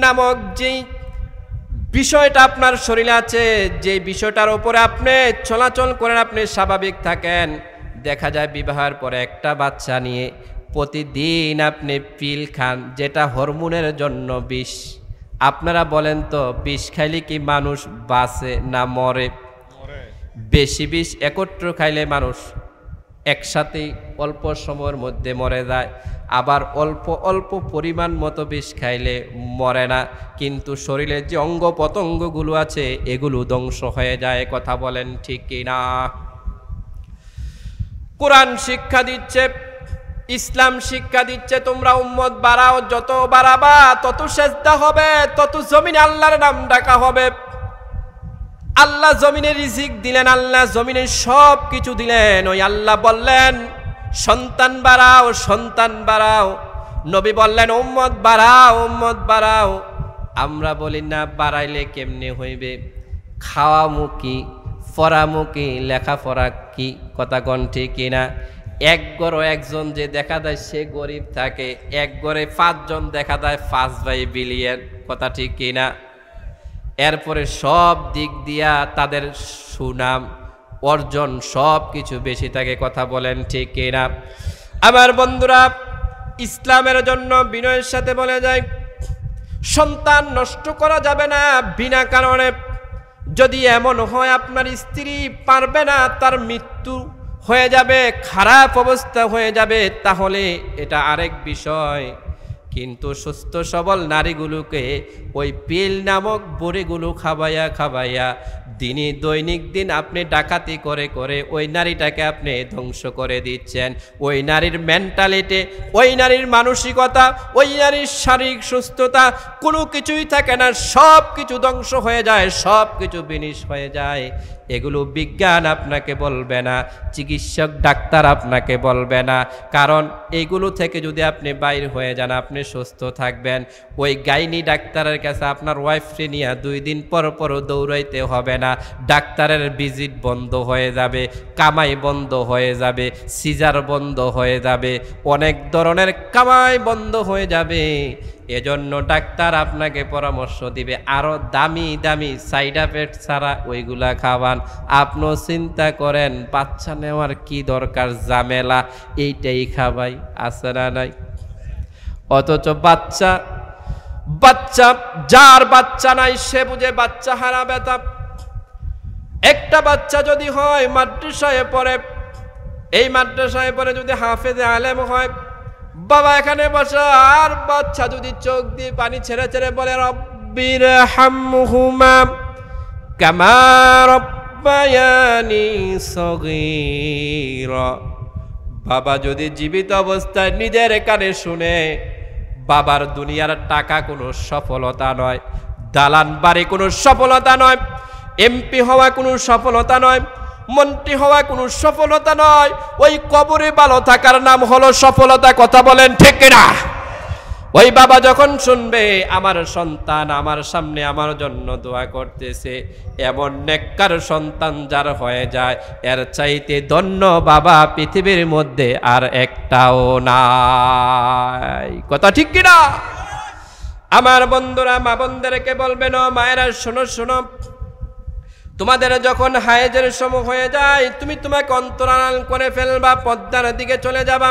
নামক যেই বিষয়টা আপনার শরীরে আছে, যে বিষয়টার উপরে আপনি চলাচল করেন, আপনি স্বাভাবিক থাকেন, দেখা যায় বিবাহের পরে একটা বাচ্চা নিয়ে প্রতিদিন আপনি পিল খান, যেটা হরমোনের জন্য বিষ। আপনারা বলেন তো, বিষ খাইলে কি মানুষ বাঁচে না মরে? বেশি বিষ একত্র খাইলে মানুষ একসাথে অল্প সময়ের মধ্যে মরে যায়, আবার অল্প অল্প পরিমাণ মতো বিষ খাইলে মরে না, কিন্তু শরীরের যে অঙ্গ পতঙ্গগুলো আছে এগুলো ধ্বংস হয়ে যায়, কথা বলেন ঠিক কিনা? কোরআন শিক্ষা দিচ্ছে, ইসলাম শিক্ষা দিচ্ছে, তোমরা উম্মত বাড়াও, যত বাড়াবা তত সেজদা হবে, তত জমিনে আল্লাহর নাম ডাকা হবে। আল্লাহ জমিনে রিজিক দিলেন, আল্লাহ জমিনে সব কিছু দিলেন, ওই আল্লাহ বললেন সন্তান বাড়াও, সন্তান বাড়াও। নবী বললেন উম্মত বাড়াও, উম্মত বাড়াও। আমরা বলি না বাড়াইলে কেমনে হইবে? খাওয়ামুখী, পড়ামুখী, লেখাপড়া কি, কথা কোন ঠিক কিনা? এক ঘরে একজন যে দেখা যায় সে গরিব থাকে, এক ঘরে 5 জন দেখা যায় 5 ভাই বিলিয়ন, কথা ঠিক কিনা? এরপরে সব দিক দিয়া তাদের সুনাম অর্জন সব কিছু বেশি থাকে, কথা বলেন ঠিক কিনা? আমার বন্ধুরা, ইসলামের জন্য বিনয়ের সাথে বলে যায় সন্তান নষ্ট করা যাবে না বিনা কারণে। যদি এমন হয় আপনার স্ত্রী পারবে না, তার মৃত্যু হয়ে যাবে, খারাপ অবস্থা হয়ে যাবে, তাহলে এটা আরেক বিষয়। কিন্তু সুস্থ সবল নারীগুলোকে ওই পিল নামক বড়িগুলো খাবাইয়া দৈনিক দিন আপনি ডাকাতি করে করে ওই নারীটাকে আপনি ধ্বংস করে দিচ্ছেন। ওই নারীর মেন্টালিটি, ওই নারীর মানসিকতা, ওই নারীর শারীরিক সুস্থতা কোনো কিছুই থাকে না, সব কিছু ধ্বংস হয়ে যায়, সব কিছু বিনিশ হয়ে যায়। এগুলো বিজ্ঞান আপনাকে বলবে না, চিকিৎসক ডাক্তার আপনাকে বলবে না। কারণ এগুলো থেকে যদি আপনি বাইর হয়ে যান আপনি সুস্থ থাকবেন। ওই গাইনি ডাক্তারের কাছে আপনার ওয়াইফকে নিয়ে 2 দিন পর পর দৌড়াইতে হবে না। ডাক্তারের ভিজিট বন্ধ হয়ে যাবে, কামাই বন্ধ হয়ে যাবে, সিজার বন্ধ হয়ে যাবে, অনেক ধরনের কামাই বন্ধ হয়ে যাবে। এজন্য ডাক্তার আপনাকে পরামর্শ দিবে আরো দামি দামি সাইড এফেক্ট ছাড়া ওইগুলা খাওয়ান। আপনিও চিন্তা করেন বাচ্চা নেওয়ার কি দরকার, ঝামেলা, এইটাই খাবাই, আছে না নাই? অথচ বাচ্চা যার বাচ্চা নাই সে বুঝে বাচ্চা হারা ব্যথা। একটা বাচ্চা যদি হয় মাদ্রাসায় পড়ে, এই মাদ্রাসায় পড়ে যদি হাফেজে আলেম হয়, বাবা এখানে বসা, আর বাচ্চা যদি চোখ দিয়ে পানি ছেড়ে ছেড়ে বলে রব্বির হামহুমা কামা রব্বায়ানি সগীরা, বাবা যদি জীবিত অবস্থায় নিজের কানে শুনে, বাবার দুনিয়ার টাকা কোনো সফলতা নয়, দালান বাড়ি কোনো সফলতা নয়, এমপি হওয়া কোনো সফলতা নয়, মন্ত্রী হওয়া কোনো সফলতা নয়, ওই কবরে ভালো থাকার নাম হলো সফলতা। কথা বলেন ঠিক কিনা? ওই বাবা যখন শুনবে আমার সন্তান আমার সামনে আমার জন্য দোয়া করতেছে, এমন নেককার সন্তান যার হয়ে যায়, এর চাইতে ধন্য বাবা পৃথিবীর মধ্যে আর একটাও নাই। কথা ঠিক কিনা? আমার বন্ধুরা, মা বোনদেরকে বলবেন, ও মায়েরা শোনো শোনো, তোমাদের যখন হায়েজের সময় হয়ে যায় তুমি তোমাকে অন্তরাল করে ফেলবা, পদ্মার দিকে চলে যাবা।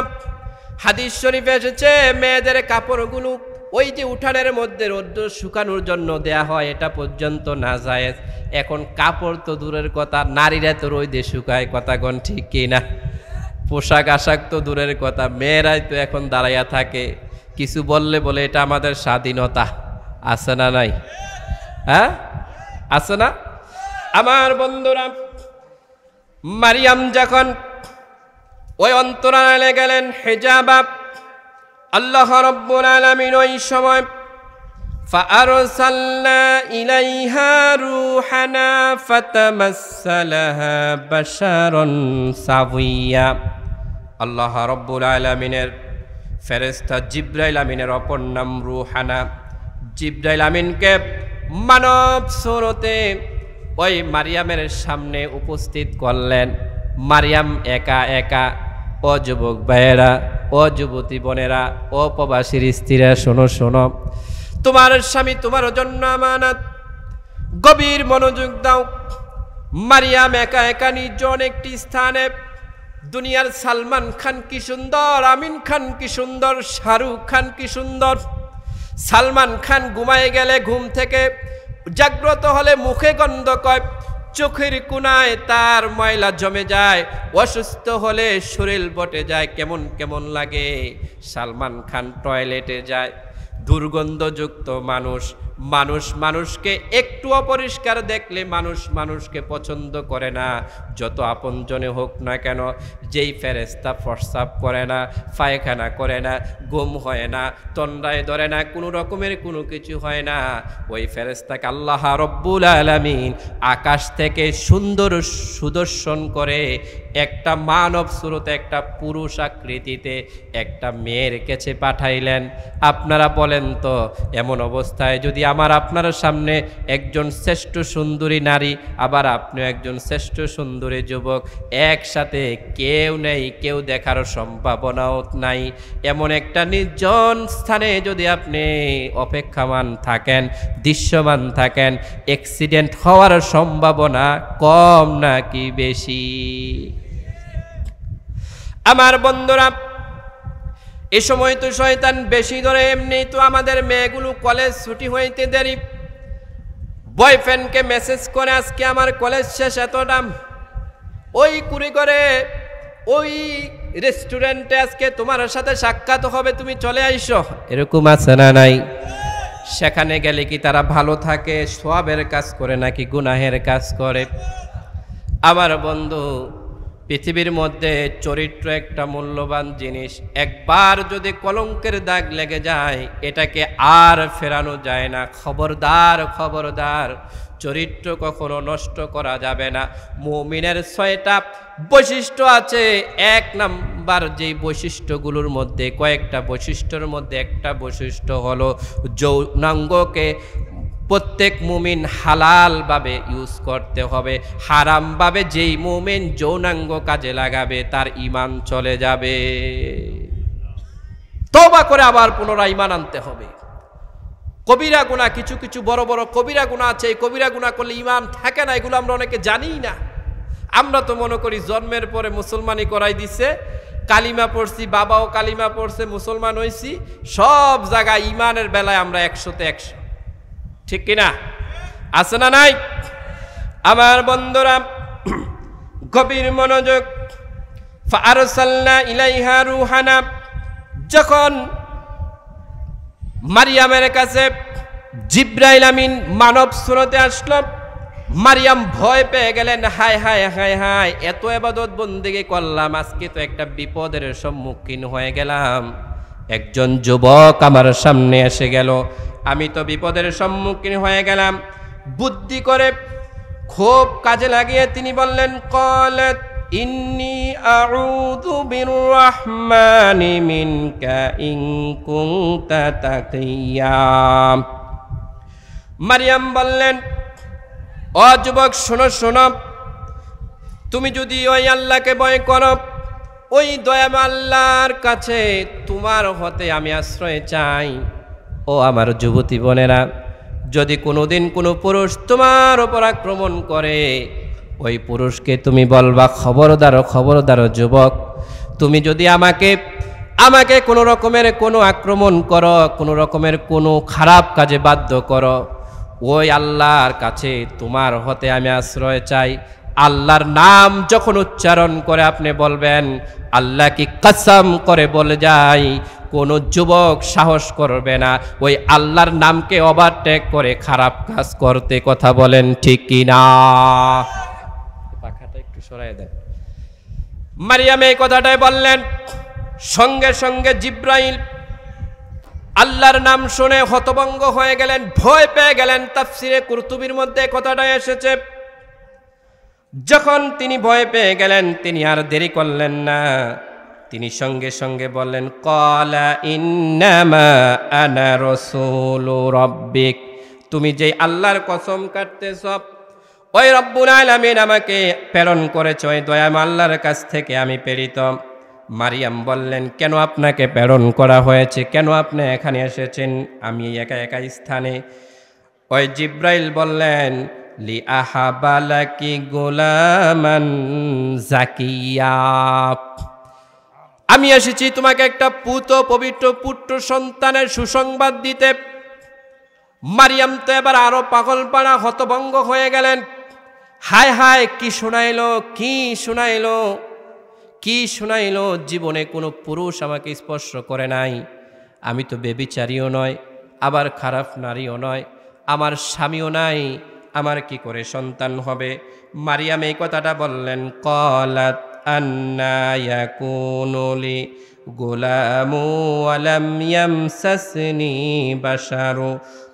হাদিস শরীফে এসেছে মেয়েদের কাপড়গুলো ওই যে উঠানের মধ্যে রোদ্র শুকানোর জন্য দেয়া হয়, এটা পর্যন্ত না জায়েজ। এখন কাপড় তো দূরের কথা, নারীরা তো রোদে শুকায়, কথা কোন ঠিক কিনা? পোশাক আশাক তো দূরের কথা, মেয়েরাই তো এখন দাঁড়াইয়া থাকে। কিছু বললে বলে এটা আমাদের স্বাধীনতা, আছে না নাই? হ্যাঁ আছে না? আমার বন্ধুরা, মারিয়াম যখন ওই অন্তরালে গেলেন হিজাবা, আল্লাহ রাব্বুল আলামিন ওই সময় فأرسلنا إليها روحنا فتمثل لها بشرا سويا। আল্লাহ রাব্বুল আলামিনের ফেরেশতা জিবরাইল আমিনের অপর নাম রূহানা। জিবরাইল আমিনকে মানব সুরতে ওই মারিয়ামের সামনে উপস্থিত করলেন। মারিয়াম একা একা। ও যুবক ভাইয়েরা, ও যুবতী বোনেরা, ও প্রবাসীর স্ত্রীরা, শোনো শোনো, তোমার স্বামী তোমার জন্য আমানত, গভীর মনোযোগ দাও। মারিয়াম একা একা নির্জন একটি স্থানে, দুনিয়ার সালমান খান কি সুন্দর, আমিন খান কি সুন্দর, শাহরুখ খান কি সুন্দর। সালমান খান ঘুমায় গেলে ঘুম থেকে জাগ্রত হলে মুখে গন্ধ কয়, চোখের কোনায় তার ময়লা জমে যায়, অসুস্থ হলে শরীর বটে যায়, কেমন কেমন লাগে। সালমান খান টয়লেটে যায়, দুর্গন্ধযুক্ত মানুষ। মানুষ মানুষকে একটু অপরিষ্কার দেখলে মানুষ মানুষকে পছন্দ করে না, যত আপনজনে হোক না কেন। যেই ফেরেশতা প্রস্রাব করে না, পায়খানা করে না, ঘুম হয় না, তন্দ্রায় ধরে না, কোনো রকমের কোনো কিছু হয় না, ওই ফেরেশতাকে আল্লাহ রব্বুল আলামিন আকাশ থেকে সুন্দর সুদর্শন করে একটা মানব সুরতে, একটা পুরুষ আকৃতিতে একটা মেয়ের কাছে পাঠাইলেন। আপনারা বলেন তো, এমন অবস্থায় যদি আমার আপনার সামনে একজন শ্রেষ্ঠ সুন্দরী নারী, আবার আপনিও একজন শ্রেষ্ঠ সুন্দরী যুবক, একসাথে কেউ নেই, কেউ দেখার সম্ভাবনাও নাই, এমন একটা নির্জন স্থানে যদি আপনি অপেক্ষামান থাকেন, দৃশ্যমান থাকেন, অ্যাক্সিডেন্ট হওয়ার সম্ভাবনা কম নাকি বেশি? আমার বন্ধুরা, এ সময় তো শয়তান বেশি ধরে। এমনি তো আমাদের মেয়েগুলো কলেজ ছুটি হইতে দেরি, বয়ফ্রেন্ডকে মেসেজ করে আজকে আমার কলেজ শেষ, এতটা ওই কুড়ি করে ওই রেস্টুরেন্টে আজকে তোমার সাথে সাক্ষাৎ হবে, তুমি চলে আইসো, এরকম আছে না নাই? সেখানে গেলে কি তারা ভালো থাকে, সওয়াবের কাজ করে নাকি গুনাহের কাজ করে? আমার বন্ধু, পৃথিবীর মধ্যে চরিত্র একটা মূল্যবান জিনিস। একবার যদি কলঙ্কের দাগ লেগে যায় এটাকে আর ফেরানো যায় না। খবরদার খবরদার, চরিত্র কখনো নষ্ট করা যাবে না। মুমিনের 6টা বৈশিষ্ট্য আছে। 1 নাম্বার যেই বৈশিষ্ট্যগুলোর মধ্যে, কয়েকটা বৈশিষ্ট্যের মধ্যে একটা বৈশিষ্ট্য হলো যৌনাঙ্গকে প্রত্যেক মুমিন হালালভাবে ইউজ করতে হবে। হারামভাবে যেই মুমিন যৌনাঙ্গ কাজে লাগাবে তার ঈমান চলে যাবে। তওবা করে আবার পুনরায় ঈমান আনতে হবে। কবিরা গুনাহ, কিছু কিছু বড় বড় কবিরা গুনাহ আছে, এই কবিরা গুনাহ করলে ঈমান থাকে না, এগুলো আমরা অনেকে জানিই না। আমরা তো মনে করি জন্মের পরে মুসলমানি করাই দিছে, কালিমা পড়ছি, বাবাও কালিমা পড়ছে, মুসলমান হইছি, সব জায়গায় ঈমানের বেলায় আমরা 100তে 100, ঠিক কিনা? আছে না নাই? আমার বন্ধুরা গভীর মনোযোগ। ফাআরসালনা ইলাইহা রূহানা, যখন মারিয়ামের কাছে জিব্রাইল আমিন মানব সুরতে আসলো, মারিয়াম ভয় পেয়ে গেলেন। হায় হায় হায় হায়, এত ইবাদত বন্দেগী করলাম, আজকে তো একটা বিপদের সম্মুখীন হয়ে গেলাম। একজন যুবক আমার সামনে এসে গেল, আমি তো বিপদের সম্মুখীন হয়ে গেলাম। বুদ্ধি করে খুব কাজে লাগিয়ে তিনি বললেন, ক্বালাত ইন্নী আউযু বিররহমানি মিনকা ইন কুনতা তাকিয়া। মারিয়াম বললেন, ও যুবক শোনো শোনো, তুমি যদি ওই আল্লাহকে ভয় করো, ওই দয়াময় আল্লাহর কাছে তোমার হতে আমি আশ্রয় চাই। ও আমার যুবতী বোনেরা, যদি কোনোদিন কোনো পুরুষ তোমার উপর আক্রমণ করে, ওই পুরুষকে তুমি বলবা, খবরদার খবরদার যুবক, তুমি যদি আমাকে কোনো রকমের কোনো আক্রমণ করো, কোনো রকমের কোনো খারাপ কাজে বাধ্য করো, ওই আল্লাহর কাছে তোমার হতে আমি আশ্রয় চাই। আল্লাহর নাম যখন উচ্চারণ করে আপনি বলবেন, আল্লাহ কি কসম করে বলে যায়, কোনো যুবক সাহস করবে না ওই আল্লাহর নামকে ওভারটেক করে খারাপ কাজ করতে। কথা বলেন ঠিক কিনা? পাখাটা একটু সরাই দেন। মারিয়াম এই কথাটাই বললেন, সঙ্গে সঙ্গে জিব্রাইল আল্লাহর নাম শুনে হতভম্ব হয়ে গেলেন, ভয় পেয়ে গেলেন। তাফসিরে কুরতুবির মধ্যে কথাটা এসেছে। যখন তিনি ভয় পেয়ে গেলেন, তিনি আর দেরি করলেন না, তিনি সঙ্গে সঙ্গে বললেন, ক্বালা ইন্নামা আনা রাসূলু রাব্বিক, তুমি যে আল্লাহর কসম কাটতেছ, ওই রব্বুল আলামিন আমাকে প্রেরণ করেছে, ওই দয়াময় আল্লাহর কাছ থেকে আমি প্রেরিত। মারিয়াম বললেন, কেন আপনাকে প্রেরণ করা হয়েছে, কেন আপনি এখানে এসেছেন আমি একা একা স্থানে? ওই জিব্রাইল বললেন, লি আহাবালাকি গোলামান জাকিয়া, আমি এসেছি তোমাকে একটা পবিত্র পুত্র সন্তানের সুসংবাদ দিতে। মারিয়াম তো এবার আরো পাগলপাড়া হতভম্ব হয়ে গেলেন। হায় হায়, কি শোনাইলো, কি শোনাইলো, কি শোনাইলো! জীবনে কোনো পুরুষ আমাকে স্পর্শ করে নাই, আমি তো বেবিচারীও নয়, আবার খারাপ নারীও নয়, আমার স্বামীও নাই, আমার কি করে সন্তান হবে? মারিয়াম এই কথাটা বললেন। ক্বালাত আন্না ইয়াকুনু লি গুলামু ওয়া লাম ইয়ামসাসনি বাশারু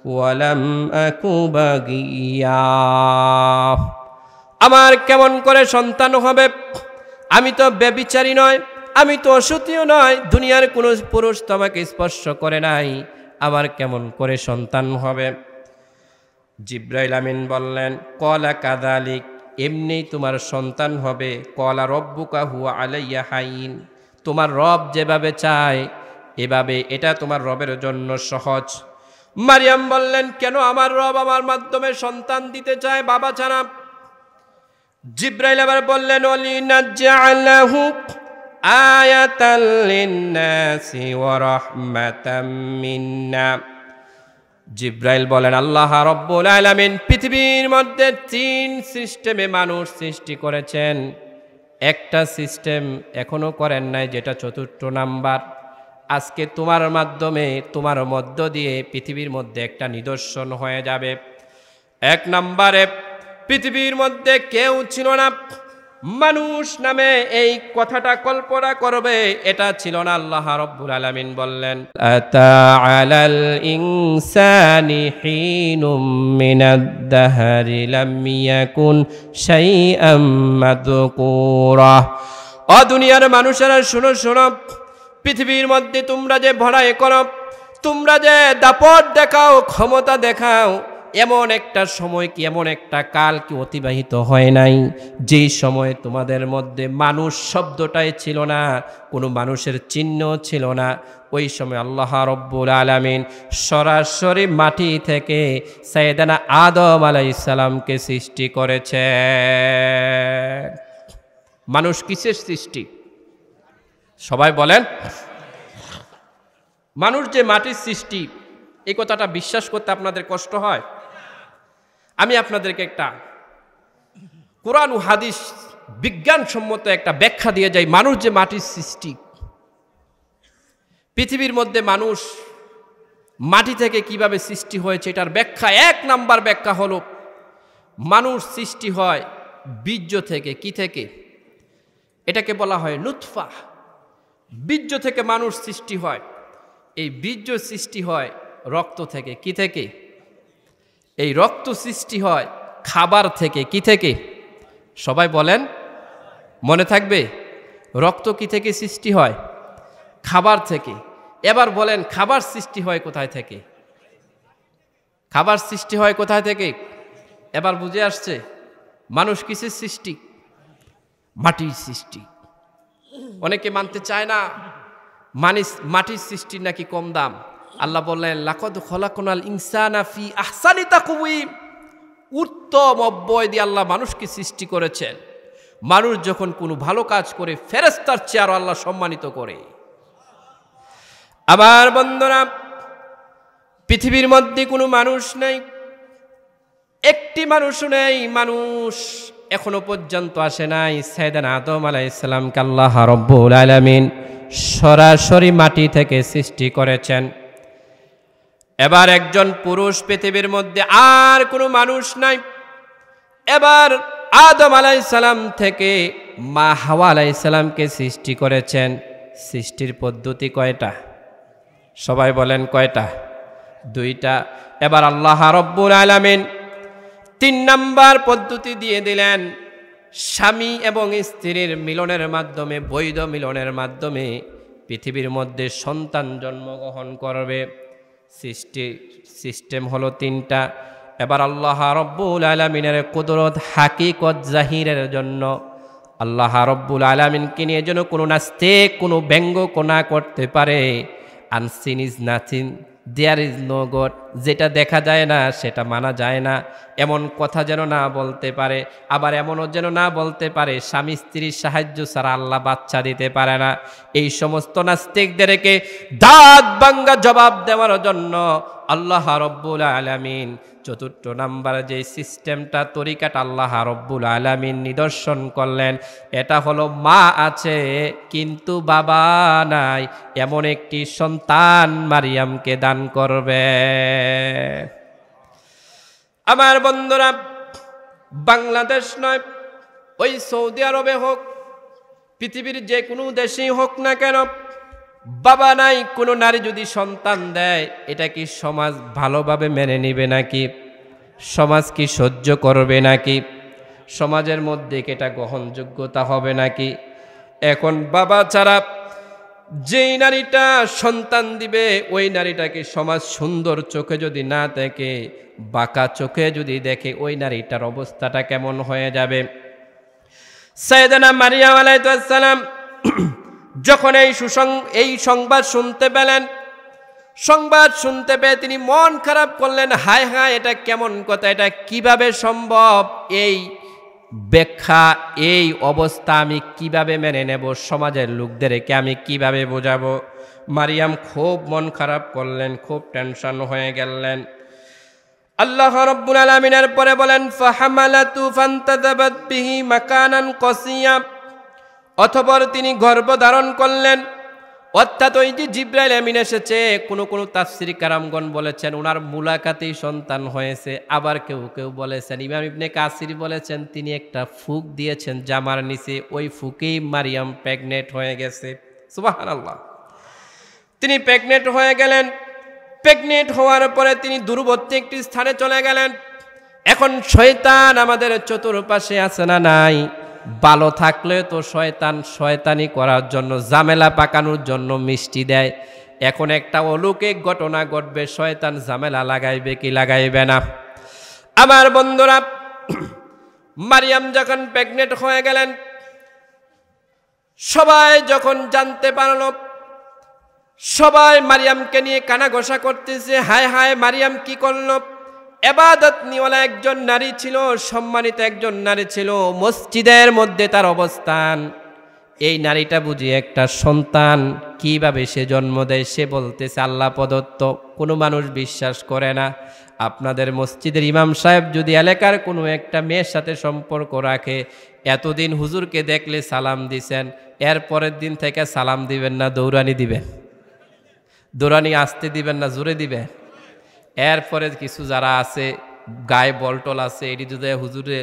ওয়া লাম আকু বাগিয়া, আমার কেমন করে সন্তান হবে? আমি তো ব্যভিচারী নয়, আমি তো অসতীও নয়, দুনিয়ার কোনো পুরুষ তো আমাকে স্পর্শ করে নাই, আমার কেমন করে সন্তান হবে? জিব্রাইল আমিন বললেন, ক্বালা কাযালিক, এমনি তোমার সন্তান হবে। ক্বালা রব্বুকা হুয়া আলাইয়া হাইন, তোমার রব যেভাবে চায় এভাবে, এটা তোমার রবের জন্য সহজ। মারিয়াম বললেন, কেন আমার রব আমার মাধ্যমে সন্তান দিতে চায় বাবা ছাড়া? জিব্রাইল আবার বললেন, ওয়ালিনাজআলাহু আয়াতাল লিন্নাসি ওয়া রাহমাতাম মিন্না। জিব্রাইল বলেন, আল্লাহ রাব্বুল আলামিন পৃথিবীর মধ্যে 3 সিস্টেমে মানুষ সৃষ্টি করেছেন, একটা সিস্টেম এখনো করেন নাই, যেটা 4র্থ নাম্বার। আজকে তোমার মাধ্যমে, তোমার মধ্য দিয়ে পৃথিবীর মধ্যে একটা নিদর্শন হয়ে যাবে। 1 নম্বরে, পৃথিবীর মধ্যে কেউ ছিল না মানুষ নামে এই কথাটা কল্পনা করবে, এটা ছিল না। আল্লাহ রাব্বুল আলামিন বললেন, আতা আলাল ইনসানি হিনুম মিনাদ দাহরি লাম ইয়াকুন শাইআম মাযকুরা। ও দুনিয়ার মানুষেরা শুনো শুনো, পৃথিবীর মধ্যে তোমরা যে ভড়াই করো, তোমরা যে দাপট দেখাও, ক্ষমতা দেখাও, এমন একটা সময় কি, এমন একটা কাল কি অতিবাহিত হয় নাই যেই সময় তোমাদের মধ্যে মানুষ শব্দটাই ছিল না, কোনো মানুষের চিহ্ন ছিল না। ওই সময় আল্লাহ রাব্বুল আলামিন সরাসরি মাটি থেকে সাইয়েদানা আদম আলাইহিস সালামকে সৃষ্টি করেছে। মানুষ কিসের সৃষ্টি? সবাই বলেন। মানুষ যে মাটির সৃষ্টি, এই কথাটা বিশ্বাস করতে আপনাদের কষ্ট হয়? আমি আপনাদেরকে একটা কোরআন ও হাদিস বিজ্ঞানসম্মত একটা ব্যাখ্যা দিয়ে যাই। মানুষ যে মাটির সৃষ্টি, পৃথিবীর মধ্যে মানুষ মাটি থেকে কিভাবে সৃষ্টি হয়েছে এটার ব্যাখ্যা, 1 নাম্বার ব্যাখ্যা হলো, মানুষ সৃষ্টি হয় বীর্য থেকে। কি থেকে? এটাকে বলা হয় নুতফা। বীর্য থেকে মানুষ সৃষ্টি হয়। এই বীর্য সৃষ্টি হয় রক্ত থেকে। কি থেকে? এই রক্ত সৃষ্টি হয় খাবার থেকে। কি থেকে? সবাই বলেন, মনে থাকবে। রক্ত কি থেকে সৃষ্টি হয়? খাবার থেকে। এবার বলেন, খাবার সৃষ্টি হয় কোথায় থেকে? খাবার সৃষ্টি হয় কোথায় থেকে? এবার বুঝে আসছে মানুষ কিসের সৃষ্টি? মাটির সৃষ্টি। অনেকে মানতে চায় না, মাটির সৃষ্টির নাকি কম দাম। আল্লাহ বললেন, লাকাদ খলাকনাল ইনসানা ফি আহসানি তাকওয়িম। উত্তম অব্যয় দিয়ে আল্লাহ মানুষকে সৃষ্টি করেছেন। মানুষ যখন কোনো ভালো কাজ করে, ফেরেশতার চেয়ে আরো আল্লাহ সম্মানিত করে। আবার বন্ধুরা, পৃথিবীর মধ্যে কোনো মানুষ নেই, একটি মানুষও নেই, মানুষ এখনো পর্যন্ত আসে নাই। সাইয়েদানা আদম আলাইহিস সালামকে আল্লাহ রাব্বুল আলামিন সরাসরি মাটি থেকে সৃষ্টি করেছেন। এবার একজন পুরুষ, পৃথিবীর মধ্যে আর কোনো মানুষ নাই। এবার আদম আলাইহিস সালাম থেকে মা হাওয়া আলাইহিস সালামকে সৃষ্টি করেছেন। সৃষ্টির পদ্ধতি কয়টা? সবাই বলেন কয়টা? 2টা। এবার আল্লাহ রাব্বুল আলামিন 3 নাম্বার পদ্ধতি দিয়ে দিলেন। স্বামী এবং স্ত্রীর মিলনের মাধ্যমে, বৈধ মিলনের মাধ্যমে পৃথিবীর মধ্যে সন্তান জন্মগ্রহণ করবে। সৃষ্টির সিস্টেম হলো 3টা। এবার আল্লাহ রাব্বুল আলামিনের কুদরত, হাকিকত জাহিরের জন্য আল্লাহ রাব্বুল আলামিনকে নিয়ে যেন কোনো নাস্তিক কোনো ব্যঙ্গ কোনা করতে পারে। Unseen is nothing, there is no god. যেটা দেখা যায় না সেটা মানা যায় না, এমন কথা যেন না বলতে পারে। আবার এমনও যেন না বলতে পারে স্বামী স্ত্রীর সাহায্য ছাড়া আল্লাহ বাচ্চা দিতে পারে না। এই সমস্ত নাস্তিকদেরকে দাঁত ভাঙ্গা জবাব দেওয়ার জন্য আল্লাহ রাব্বুল আলামিন 4র্থ নাম্বার যে সিস্টেমটা, তরিকাটা আল্লাহ রাব্বুল আলামিন নিদর্শন করলেন, এটা হলো মা আছে কিন্তু বাবা নাই, এমন একটি সন্তান মারিয়ামকে দান করবে। আমার বন্ধুরা, বাংলাদেশ নয়, ওই সৌদি আরবে হোক, পৃথিবীর যে কোনো দেশেই হোক না কেন, বাবা নাই কোনো নারী যদি সন্তান দেয়, এটা কি সমাজ ভালোভাবে মেনে নিবে নাকি? সমাজ কি সহ্য করবে নাকি? সমাজের মধ্যে কি এটা গ্রহণযোগ্যতা হবে নাকি? এখন বাবা ছাড়া যেই নারীটা সন্তান দিবে, ওই নারীটাকে সমাজ সুন্দর চোখে যদি না দেখে, বাঁকা চোখে যদি দেখে, ওই নারীটার অবস্থাটা কেমন হয়ে যাবে? সাইয়েদানা মারিয়াম আলাইহিস সালাম যখন এই সংবাদ শুনতে পেলেন, সংবাদ শুনতে পেয়ে তিনি মন খারাপ করলেন। হায় হায়, এটা কেমন কথা, এটা কিভাবে সম্ভব? এই ব্যাখ্যা, এই অবস্থা আমি কিভাবে মেনে নেব? সমাজের লোকদেরকে আমি কিভাবে বোঝাবো? মারিয়াম খুব মন খারাপ করলেন, খুব টেনশন হয়ে গেলেন। আল্লাহ রাব্বুল আলামিনের পরে বলেন, ফাহামালাতু ফান্তাযাবাত বিহি মাকানান কসিয়া। অতঃপর তিনি গর্ভ ধারণ করলেন। অর্থাৎ ওই যে জিবরাইল আমিন এসেছে, কোন কোন তাফসীর কারামগণ বলেছেন ওনার মুলাকাতেই সন্তান হয়েছে, আবার কেউ কেউ বলেছেন, ইমাম ইবনে কাসির বলেছেন তিনি একটা ফুক দিয়েছেন জামার নিচে, ওই ফুকেই মারিয়াম প্রেগনেন্ট হয়ে গেছে। সুবহানাল্লাহ। তিনি প্রেগনেন্ট হয়ে গেলেন। প্রেগনেন্ট হওয়ার পরে তিনি দূরবর্তী একটি স্থানে চলে গেলেন। এখন শয়তান আমাদের চতুর্পাশে আছে না নাই? ভালো থাকলে তো শয়তান শয়তানি করার জন্য, ঝামেলা পাকানোর জন্য মিষ্টি দেয়। এখন একটা অলৌকিক ঘটনা ঘটবে, শয়তান ঝামেলা লাগাইবে কি লাগাইবে না? আমার বন্ধুরা, মারিয়াম যখন প্রেগনেন্ট হয়ে গেলেন, সবাই যখন জানতে পারল, সবাই মারিয়ামকে নিয়ে কানাঘষা করতেছে, হায় হায় মারিয়াম কি করল? ইবাদত নিওয়ালা একজন নারী ছিল, সম্মানিত একজন নারী ছিল, মসজিদের মধ্যে তার অবস্থান। এই নারীটা বুঝি একটা সন্তান কিভাবে সে জন্ম দেয়? সে বলতেছে আল্লাহ প্রদত্ত। কোনো মানুষ বিশ্বাস করে না। আপনাদের মসজিদের ইমাম সাহেব যদি এলাকার কোনো একটা মেয়ের সাথে সম্পর্ক রাখে, এতদিন হুজুরকে দেখলে সালাম দিছেন, এর পরের দিন থেকে সালাম দিবেন না, দৌড়ানি দিবেন। দৌড়ানি আসতে দিবেন না, জোরে দিবেন। এরপরে কিছু যারা আছে গায়ে বলটল আছে, এটি যদি হুজুরে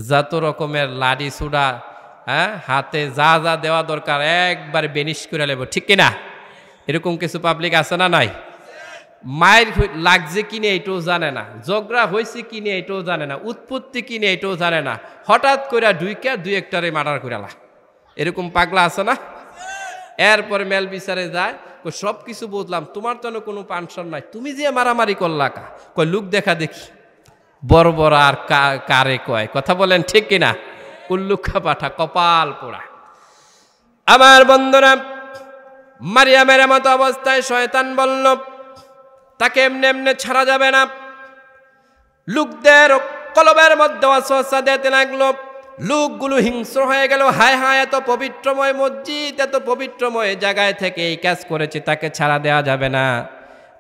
যত রকমের লাডি সুডা, হ্যাঁ, হাতে যা যা দেওয়া দরকার একবার বেনিশ করে নেব, ঠিক কিনা? এরকম কিছু পাবলিক আছে না নাই? মায়ের লাগছে কিনে এটাও জানে না, ঝগড়া হয়েছে কিনে এটাও জানে না, উৎপত্তি কিনে এটাও জানে না, হঠাৎ করে ঢুইকা দুই একটারে মার্ডার করালা। এরকম পাগলা আছে না? এরপরে মেল বিচারে যায়, সব কিছু বুঝলাম, তোমার জন্য কোনো পানশন নাই, তুমি যে মারামারি করলা কা? কয় লোক দেখা দেখি, বড় বড় আর কারে কয়, কথা বলেন ঠিক কিনা? উল্লুখা পাঠা, কপাল পোড়া। আমার বন্ধুরা, মারিয়ামের মতো অবস্থায় শয়তান বলল তাকে এমনি এমনি ছাড়া যাবে না। লোকদের কলবের মধ্যে ওয়াসওয়াসা দিতে লাগলো, লোকগুলো হিংস্র হয়ে গেল, হায় হায় এত পবিত্রময় মসজিদ, এত পবিত্রময় জায়গায় থেকে এই কাজ করেছে, তাকে ছাড়া দেওয়া যাবে না।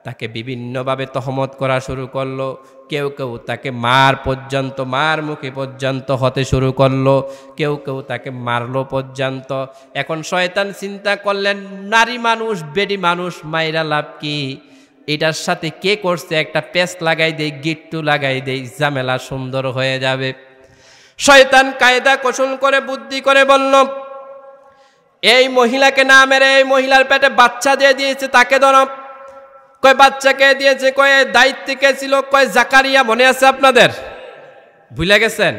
তাকে বিভিন্নভাবে তহমত করা শুরু করলো। কেউ কেউ তাকে মার মুখে পর্যন্ত হতে শুরু করলো, কেউ কেউ তাকে মারলো পর্যন্ত। এখন শয়তান চিন্তা করলেন, নারী মানুষ বেডি মানুষ মাইরা লাভ কি? এটার সাথে কে করছে একটা পেস্ট লাগাই দেই, গিট্টু লাগাই দেই, ঝামেলা সুন্দর হয়ে যাবে। শয়তান কায়দা কৌশল করে বুদ্ধি করে বলল, এই মহিলাকে না মেরে এই মহিলার পেটে বাচ্চা দিয়ে দিয়েছে, তাকে ধরো। কয় বাচ্চাকে দিয়েছে? কয় দায়িত্বে কে ছিল? কয় জাকারিয়া। মনে আছে আপনাদের? ভুলে গেছেন?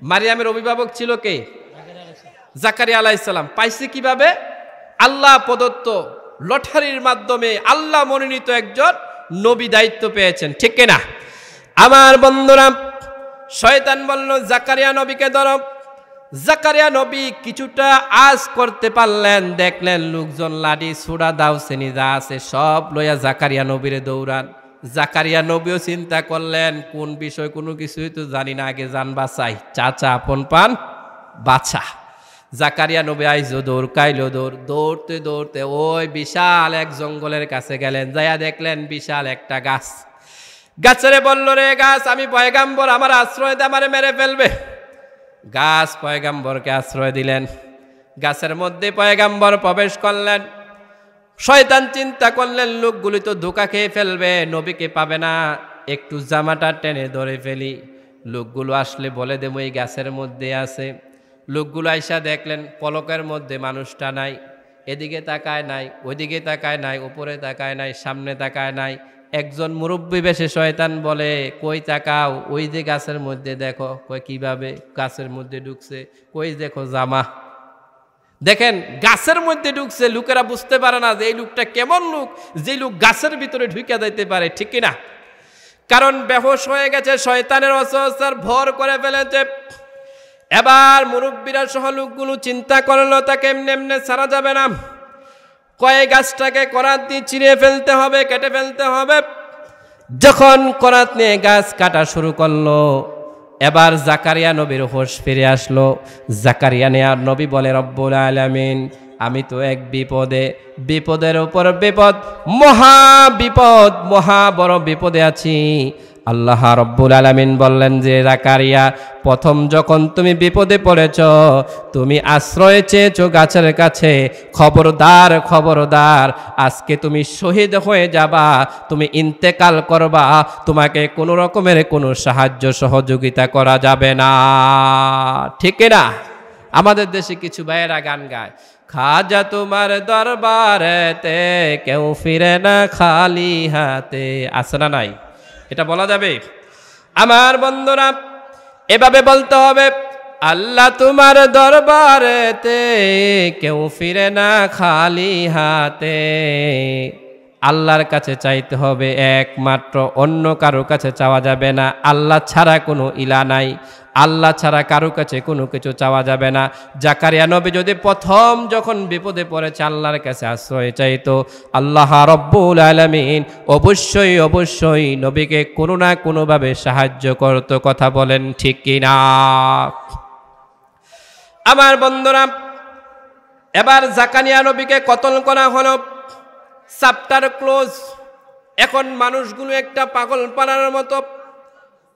মারিয়ামের অভিভাবক ছিল কে? জাকারিয়া আলাইহিস সালাম। পাইছে কিভাবে? আল্লাহ প্রদত্ত লটারির মাধ্যমে আল্লাহ মনোনীত একজন নবী দায়িত্ব পেয়েছেন, ঠিক কিনা? আমার বন্ধুরা, শয়তান বলল জাকারিয়া নবীকে ধরো। জাকারিয়া নবী কিছুটা আজ করতে পারলেন, দেখলেন লোকজন লাডি সুড়া দাও শ্রেণী যা আছে সব লইয়া জাকারিয়া নবীরে দৌড়ান। জাকারিয়া নবীও চিন্তা করলেন কোন বিষয় কোনো কিছুই তো জানি না, আগে জানবা চাই, চাচা আপন পান বাছা। জাকারিয়া নবী আইজো দৌড়, কাইলো দৌড়, দৌড়তে দৌড়তে ওই বিশাল এক জঙ্গলের কাছে গেলেন। যাইয়া দেখলেন বিশাল একটা গাছ। গাছেরে বলল, রে গাছ, আমি পয়গাম্বর, আমার আশ্রয় দে, আমারে মেরে ফেলবে। গাছ পয়গাম্বরকে আশ্রয় দিলেন। গাছের মধ্যে পয়গাম্বর প্রবেশ করলেন। শয়তান চিন্তা করলেন লোকগুলি তো ধোঁকা খেয়ে ফেলবে, নবীকে পাবে না, একটু জামাটা টেনে ধরে ফেলি, লোকগুলো আসলে বলে দেবো এই গাছের মধ্যে আছে। লোকগুলো আইসা দেখলেন পলকের মধ্যে মানুষটা নাই, এদিকে তাকায় নাই, ওইদিকে তাকায় নাই, উপরে তাকায় নাই, সামনে তাকায় নাই। একজন মুরব্বী বেশে শয়তান বলে, কই তাকাও, ওই যে গাছের মধ্যে দেখো। কই কিভাবে? গাছের মধ্যে ঢুকছে। কই দেখো জামা। দেখেন গাছের মধ্যে ঢুকছে, লোকেরা বুঝতে পারে না যে এই লোকটা কেমন লোক, যে লোক গাছের ভিতরে ঢুকে যাইতে পারে, ঠিক কিনা? কারণ বেহুশ হয়ে গেছে, শয়তানের ওয়াসওয়াসার ভর করে ফেলেছে। এবার মুরব্বীরা সহ লোকগুলো চিন্তা করলো তাকে এমনি এমনি ছাড়া যাবে না, কয়েক গাছটাকে করাত দিয়ে ছিঁড়ে ফেলতে হবে, কেটে ফেলতে হবে। যখন করাত নিয়ে গাছ কাটা শুরু করলো, এবার জাকারিয়া নবীর হোশ ফিরে আসলো। জাকারিয়া নবী বলে, রব্বুল আলামিন, আমি তো এক বিপদে, বিপদের উপর বিপদ, মহা বিপদ, মহা বড় বিপদে আছি। আল্লাহ রাব্বুল আলামিন বললেন যে জাকারিয়া, প্রথম যখন তুমি বিপদে পড়েছ, তুমি আশ্রয় চেয়েছো গাছের কাছে, খবরদার খবরদার, আজকে তুমি শহীদ হয়ে যাবা, তুমি ইন্তেকাল করবা, তোমাকে কোনো রকমের কোনো সাহায্য সহযোগিতা করা যাবে না। ঠিক না? আমাদের দেশে কিছু ভাইয়েরা গান গায়, খাজা তোমার দরবারেতে কেউ ফিরে না খালি হাতে। আছে না নাই? এটা বলা যাবে? আমার বন্ধুরা, এভাবে বলতে হবে, আল্লাহ তোমার দরবারেতে কেউ ফিরে না খালি হাতে। আল্লাহর কাছে চাইতে হবে একমাত্র, অন্য কারো কাছে চাওয়া যাবে না। আল্লাহ ছাড়া কোনো ইলা নাই, আল্লাহ ছাড়া কারো কাছে কোনো কিছু চাওয়া যাবে না। জাকারিয়া নবী যদি প্রথম যখন বিপদে পড়েছে আল্লাহর কাছে আশ্রয় চাইতো, আল্লাহ রব্বুল আলামিন অবশ্যই অবশ্যই নবীকে কোনো না কোনোভাবে সাহায্য করত। কথা বলেন ঠিক কিনা? আমার বন্ধুরা, এবার জাকারিয়া নবীকে কতল করা হলো, চ্যাপ্টার ক্লোজ। এখন মানুষগুলো একটা পাগল পাড়ার মতো,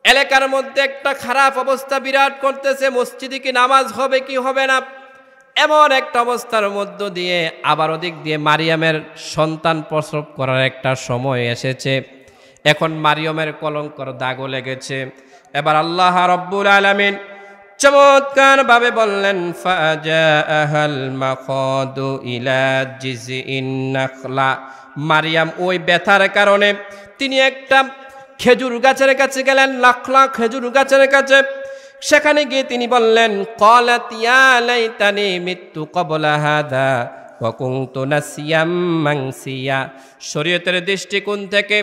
এলাকার মধ্যে একটা খারাপ অবস্থা বিরাট করতেছে, মসজিদে কি নামাজ হবে কি হবে না, এমন একটা অবস্থার মধ্য দিয়ে আবার ওদিক দিয়ে মারিয়ামের সন্তান প্রসব করার একটা সময় এসেছে। এখন মারিয়ামের কলঙ্কর দাগও লেগেছে। এবার আল্লাহ রাব্বুল আলামিন চমৎকার ভাবে বললেন, ফাজাআহাল মাখাদু ইলা জিজিন নাখলা। মারিয়াম ওই ব্যথার কারণে তিনি একটা খেজুর গাছের কাছে গেলেন, লাখলা খেজুর গাছের কাছে। সেখানে গিয়ে তিনি বললেন, ক্বালাত ইয়া লাইতানি মিতু ক্বাবলা হাদা ওয়া কুনতু নাসিয়াম মানসিয়া। শরীয়তের দৃষ্টিকোণ থেকে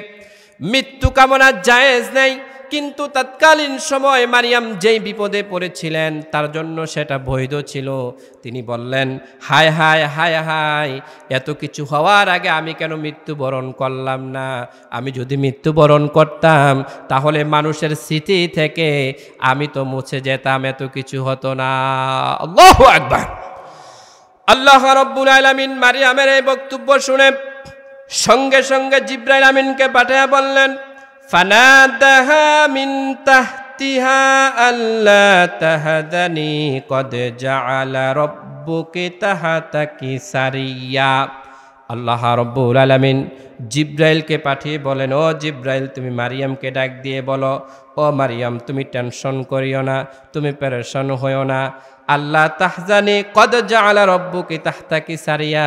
মৃত্যু কামনা জায়েজ নেই, কিন্তু তৎকালীন সময় মারিয়াম যেই বিপদে পড়েছিলেন তার জন্য সেটা বৈধ ছিল। তিনি বললেন, হায় হায় হায় হায়, এত কিছু হওয়ার আগে আমি কেন মৃত্যুবরণ করলাম না? আমি যদি মৃত্যুবরণ করতাম তাহলে মানুষের স্মৃতি থেকে আমি তো মুছে যেতাম, এত কিছু হতো না। আল্লাহু আকবার। আল্লাহ রাব্বুল আলামিন মারিয়ামের এই বক্তব্য শুনে সঙ্গে সঙ্গে জিবরাইল আমিনকে পাঠিয়ে বললেন, ফানাদাহা মিন তাহতিহা আল্লা তাহজানি কদ জাআলা রাব্বুকি তাহতাকি সারিয়া। আল্লাহ রাব্বুল আলামিন জিবরাইলকে পাঠিয়ে বলেন, ও জিবরাইল, তুমি মারিয়ামকে ডাক দিয়ে বলো, ও মারিয়াম, তুমি টেনশন করিও না, তুমি পেরেশান হইও না। আল্লাহ তাহজানি কদ জাআলা রাব্বুকি তাহতাকি সারিয়া,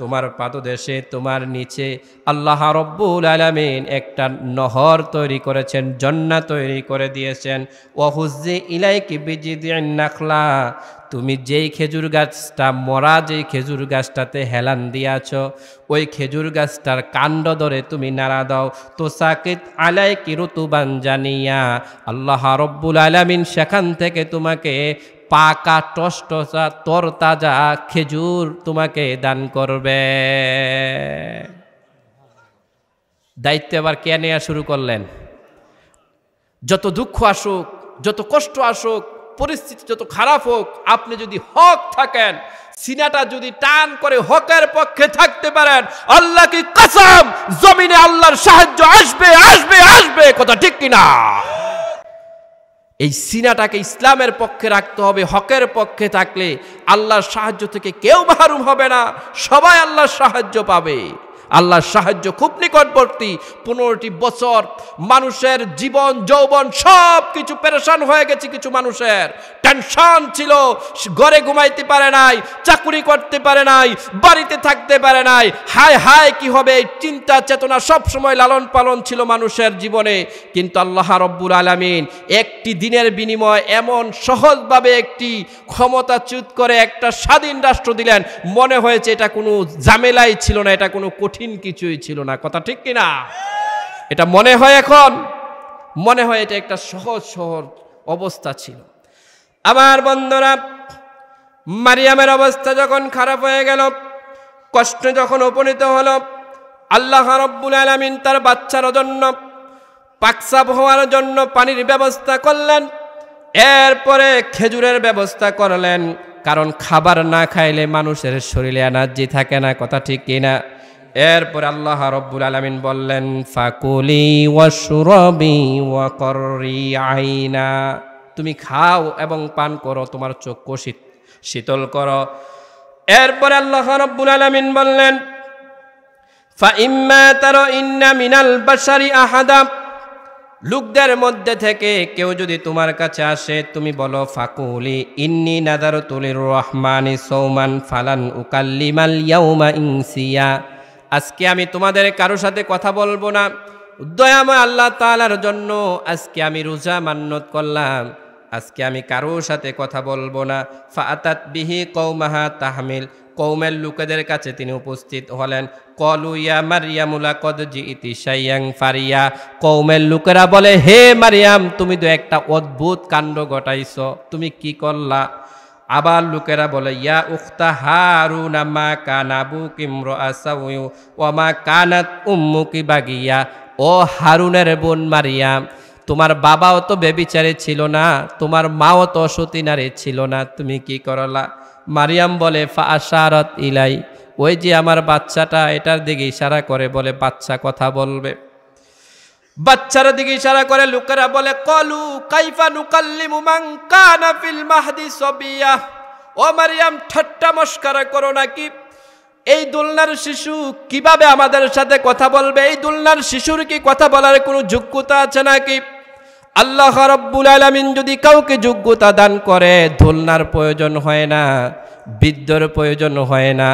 তোমার পাদদেশে তোমার নিচে আল্লাহ রাব্বুল আলামিন একটা নহর তৈরি করেছেন, জান্নাত তৈরি করে দিয়েছেন। ওয়া হুজ্জি ইলাইকি বিজিদিন নাখলা, তুমি যেই খেজুর গাছটা মরা, যেই খেজুর গাছটাতে হেলান দিয়াছ, ওই খেজুর গাছটার কাণ্ড ধরে তুমি নাড়া দাও, তো সাকিত আলাইকি রুতুবান জানিয়া, আল্লাহ রাব্বুল আলামিন সেখান থেকে তোমাকে পাকা টসটসা তরতাজা খেজুর তোমাকে দান করবে। দায়িত্ব এবার কে নেওয়া শুরু করলেন? যত দুঃখ আসুক, যত কষ্ট আসুক, পরিস্থিতি যত খারাপ হোক, আপনি যদি হক থাকেন, সিনাটা যদি টান করে হকের পক্ষে থাকতে পারেন, আল্লাহ কি কসম, জমিনে আল্লাহর সাহায্য আসবে আসবে আসবে। কথা ঠিক কিনা? এই সিনাটাকে ইসলামের পক্ষে রাখতে হবে। হকের পক্ষে থাকলে আল্লাহর সাহায্য থেকে কেউ মাহরুম হবে না, সবাই আল্লাহর সাহায্য পাবে। আল্লাহর সাহায্য খুব নিকটবর্তী। 15টি বছর মানুষের জীবন যৌবন সব কিছু পেরেশান হয়ে গেছে। কিছু মানুষের টেনশন ছিল, ঘরে ঘুমাইতে পারে নাই, চাকরি করতে পারে নাই, বাড়িতে থাকতে পারে নাই, হায় হায় কি হবে, এই চিন্তা চেতনা সব সময় লালন পালন ছিল মানুষের জীবনে। কিন্তু আল্লাহ রব্বুল আলামিন একটি দিনের বিনিময় এমন সহজভাবে একটি ক্ষমতাচ্যুত করে একটা স্বাধীন রাষ্ট্র দিলেন, মনে হয়েছে এটা কোনো ঝামেলাই ছিল না, এটা কোনো কঠিন কিছুই ছিল না। কথা ঠিক কিনা? এটা মনে হয়, এখন মনে হয় এটা একটা সহজ সহজ অবস্থা ছিল। আমার বন্ধুরা, মারিয়ামের অবস্থা যখন খারাপ হয়ে গেল, কষ্ট যখন উপনীত হলো, আল্লাহ রাব্বুল আলামিন তার বাচ্চার জন্য পাকসাব হওয়ার জন্য পানির ব্যবস্থা করলেন। এরপরে খেজুরের ব্যবস্থা করলেন, কারণ খাবার না খাইলে মানুষের শরীরে এনার্জি থাকে না। কথা ঠিক কিনা? এরপর আল্লাহ রাব্বুল আলামিন বললেন ফাকুলি ওয়াশরাবি ওয়া কররি আইনা, তুমি খাও এবং পান করো, তোমার চক্ষু শীতল করো। এরপর আল্লাহ রাব্বুল আলামিন বললেন ফাইম্মা তারাইন্না মিনাল বাশারি আহাদা, লোকদের মধ্যে থেকে কেউ যদি তোমার কাছে আসে তুমি বলো ফাকুলি ইন্নী নাযারতু লির-রহমানি সাওমান ফালান উকাল্লিমাল ইয়াউমা ইনসিয়া, আজকে আমি তোমাদের কারো সাথে কথা বলবো না, দয়াময় আল্লাহ তাআলার জন্য আজকে আমি রোজা মান্নত করলাম, আজকে আমি কারো সাথে কথা বলবো না। ফাআতাত বিহি কওমাহা তাহমিল, কওমের লোকেদের কাছে তিনি উপস্থিত হলেন। কলু ইয়া মারইয়ামু লাকাদ জিইতি শাইয়ান ফারিয়া, কওমের লোকেরা বলে হে মারইয়াম তুমি তো একটা অদ্ভুত কাণ্ড ঘটাইছো, তুমি কি করলা? আবার লোকেরা বলে ইয়া উখতা হারুন মা কানা আবুকি ইমরাআ সাউই ওয়া মা কানাত উম্মুকি বাগিয়া, ও হারুনের বোন মারইয়াম তোমার বাবাও তো বেবিচারে ছিল না, তোমার মাও তো সতী নারী ছিল না, তুমি কি করলা? মারিয়াম বলে ফাআশারাত ইলাই, ওই যে আমার বাচ্চাটা এটার দিকে ইশারা করে, বলে বাচ্চা কথা বলবে, বাচ্চার দিকে ইশারা করে। লোকেরা বলে কলু কাইফা নুকাল্লিমু মান কানা ফিল মাহদি সাবিয়া, ও মারিয়াম ঠাট্টা মস্করা করো নাকি? এই দোলনার শিশু কিভাবে আমাদের সাথে কথা বলবে? এই দোলনার শিশুর কি কথা বলার কোনো যোগ্যতা আছে নাকি? আল্লাহ রাব্বুল আলামিন যদি কাউকে যোগ্যতা দান করে, দোলনার প্রয়োজন হয় না, বৃদ্ধর প্রয়োজন হয় না,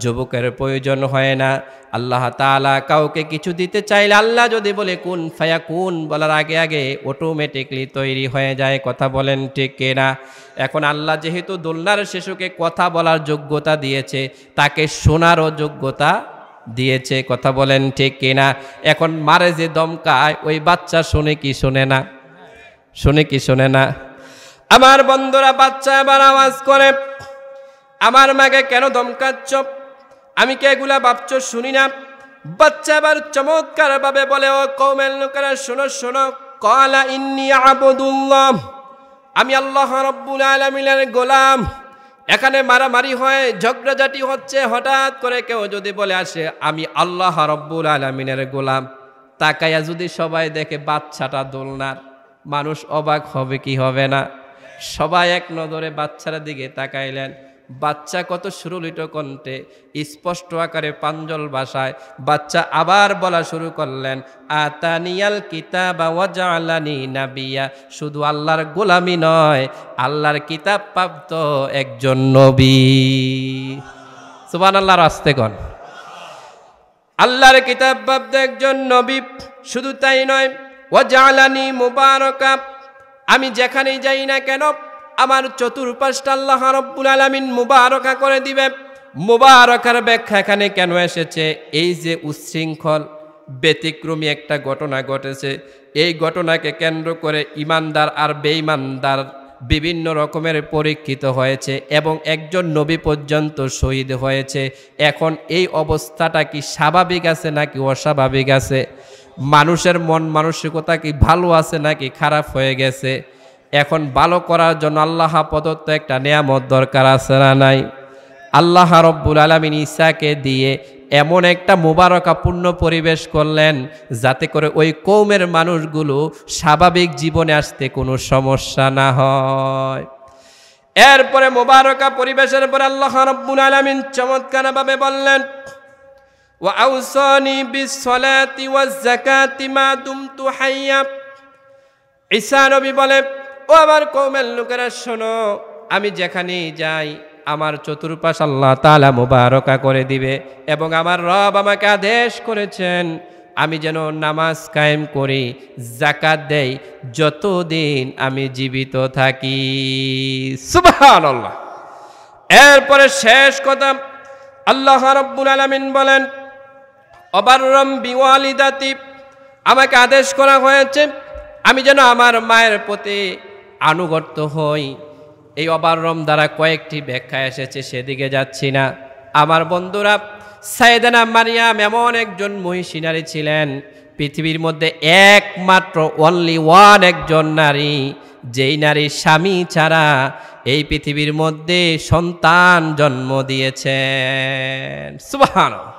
যুবকের প্রয়োজন হয় না। আল্লাহ তাআলা কাউকে কিছু দিতে চাইলে আল্লাহ যদি বলে কুন ফায়াকুন বলার আগে আগে অটোমেটিকলি তৈরি হয়ে যায়। কথা বলেন ঠিক কিনা? এখন আল্লাহ যেহেতু দোলনার শিশুকে কথা বলার যোগ্যতা দিয়েছে, তাকে শোনারও যোগ্যতা দিয়েছে। কথা বলেন ঠিক কিনা? এখন মারে যে দমকায়, ওই বাচ্চা শোনে কি শোনে না? শোনে কি শোনে না? আমার বন্ধুরা, বাচ্চা আবার আওয়াজ করে আমার মাকে কেন ধমকাচ্ছ? আমি কি এগুলা ভাবছো শুনি না? বাচ্চা আবার চমৎকার ভাবে বলে ও কওমের লোকেরা শোনো শোনো, ক্বালা ইন্নী আবদুল্লাহ, আমি আল্লাহ রাব্বুল আলামিনের গোলাম। এখানে মারামারি হয়, ঝগড়াঝাটি হচ্ছে, হঠাৎ করে কেউ যদি বলে আসে আমি আল্লাহ রাব্বুল আলামিনের গোলাম, তাকায়া যদি সবাই দেখে বাচ্চাটা দোলনার, মানুষ অবাক হবে কি হবে না? সবাই এক নজরে বাচ্চার দিকে তাকাইলেন। বাচ্চা কত সুরলিত কণ্ঠে স্পষ্ট আকারে প্রাঞ্জল ভাষায় বাচ্চা আবার বলা শুরু করলেন আতানিয়াল কিতাবা ওয়া জাআলানি নাবিয়া, শুধু আল্লাহর গোলামি নয়, আল্লাহর কিতাব প্রাপ্ত একজন নবী। সুবহানাল্লাহ, আস্তে কোন। আল্লাহর কিতাব প্রাপ্ত একজন নবী, শুধু তাই নয় ওয়া জাআলানি মুবারাকা, আমি যেখানেই যাই না কেন আমার চতুর্পাশটা আল্লাহ রাব্বুল আলামিন মুবারকা করে দিবে। মুবারকার ব্যাখ্যা এখানে কেন এসেছে? এই যে উচ্ছৃঙ্খল ব্যতিক্রমী একটা ঘটনা ঘটেছে, এই ঘটনাকে কেন্দ্র করে ইমানদার আর বেঈমানদার বিভিন্ন রকমের পরীক্ষিত হয়েছে এবং একজন নবী পর্যন্ত শহীদ হয়েছে। এখন এই অবস্থাটা কি স্বাভাবিক আছে নাকি অস্বাভাবিক আছে? মানুষের মন মানসিকতা কি ভালো আছে নাকি খারাপ হয়ে গেছে? এখন ভালো করার জন্য আল্লাহ প্রদত্ত একটা নিয়ামত দরকার আছে না নাই? আল্লাহ রাব্বুল আলামিন ঈসাকে দিয়ে এমন একটা মুবারকাপূর্ণ পরিবেশ করলেন যাতে করে ওই কওমের মানুষগুলো স্বাভাবিক জীবনে আসতে কোনো সমস্যা না হয়। এরপরে মুবারকা পরিবেশের পরে আল্লাহ রাব্বুল আলামিন চমৎকারভাবে বললেন ওয়া আউসানি বিস-সালাতি ওয়াজ-যাকাতি মা দুমতু হাইয়া। ঈসা নবী বলে ও আমার কওমের লোকেরা শোনো, আমি যেখানেই যাই আমার চতুর্পাশ আল্লাহ তাআলা মুবারকা করে দিবে এবং আমার রব আমাকে আদেশ করেছেন আমি যেন নামাজ কায়েম করি, যাকাত দেই যতদিন আমি জীবিত থাকি। সুবহানাল্লাহ। এরপরে শেষ কথা আল্লাহ রাব্বুল আলামিন বলেন অবাররাম বিওয়ালিদাতি, আমাকে আদেশ করা হয়েছে আমি যেন আমার মায়ের প্রতি আনুগত্য হই। এই অবাররম দ্বারা কয়েকটি ব্যাখ্যা এসেছে, সেদিকে যাচ্ছি না। আমার বন্ধুরা, সাইয়েদানা মারিয়াম এমন একজন মহিষী নারী ছিলেন, পৃথিবীর মধ্যে একমাত্র অনলি ওয়ান একজন নারী, যেই নারী স্বামী ছাড়া এই পৃথিবীর মধ্যে সন্তান জন্ম দিয়েছেন। সুবহানাল্লাহ।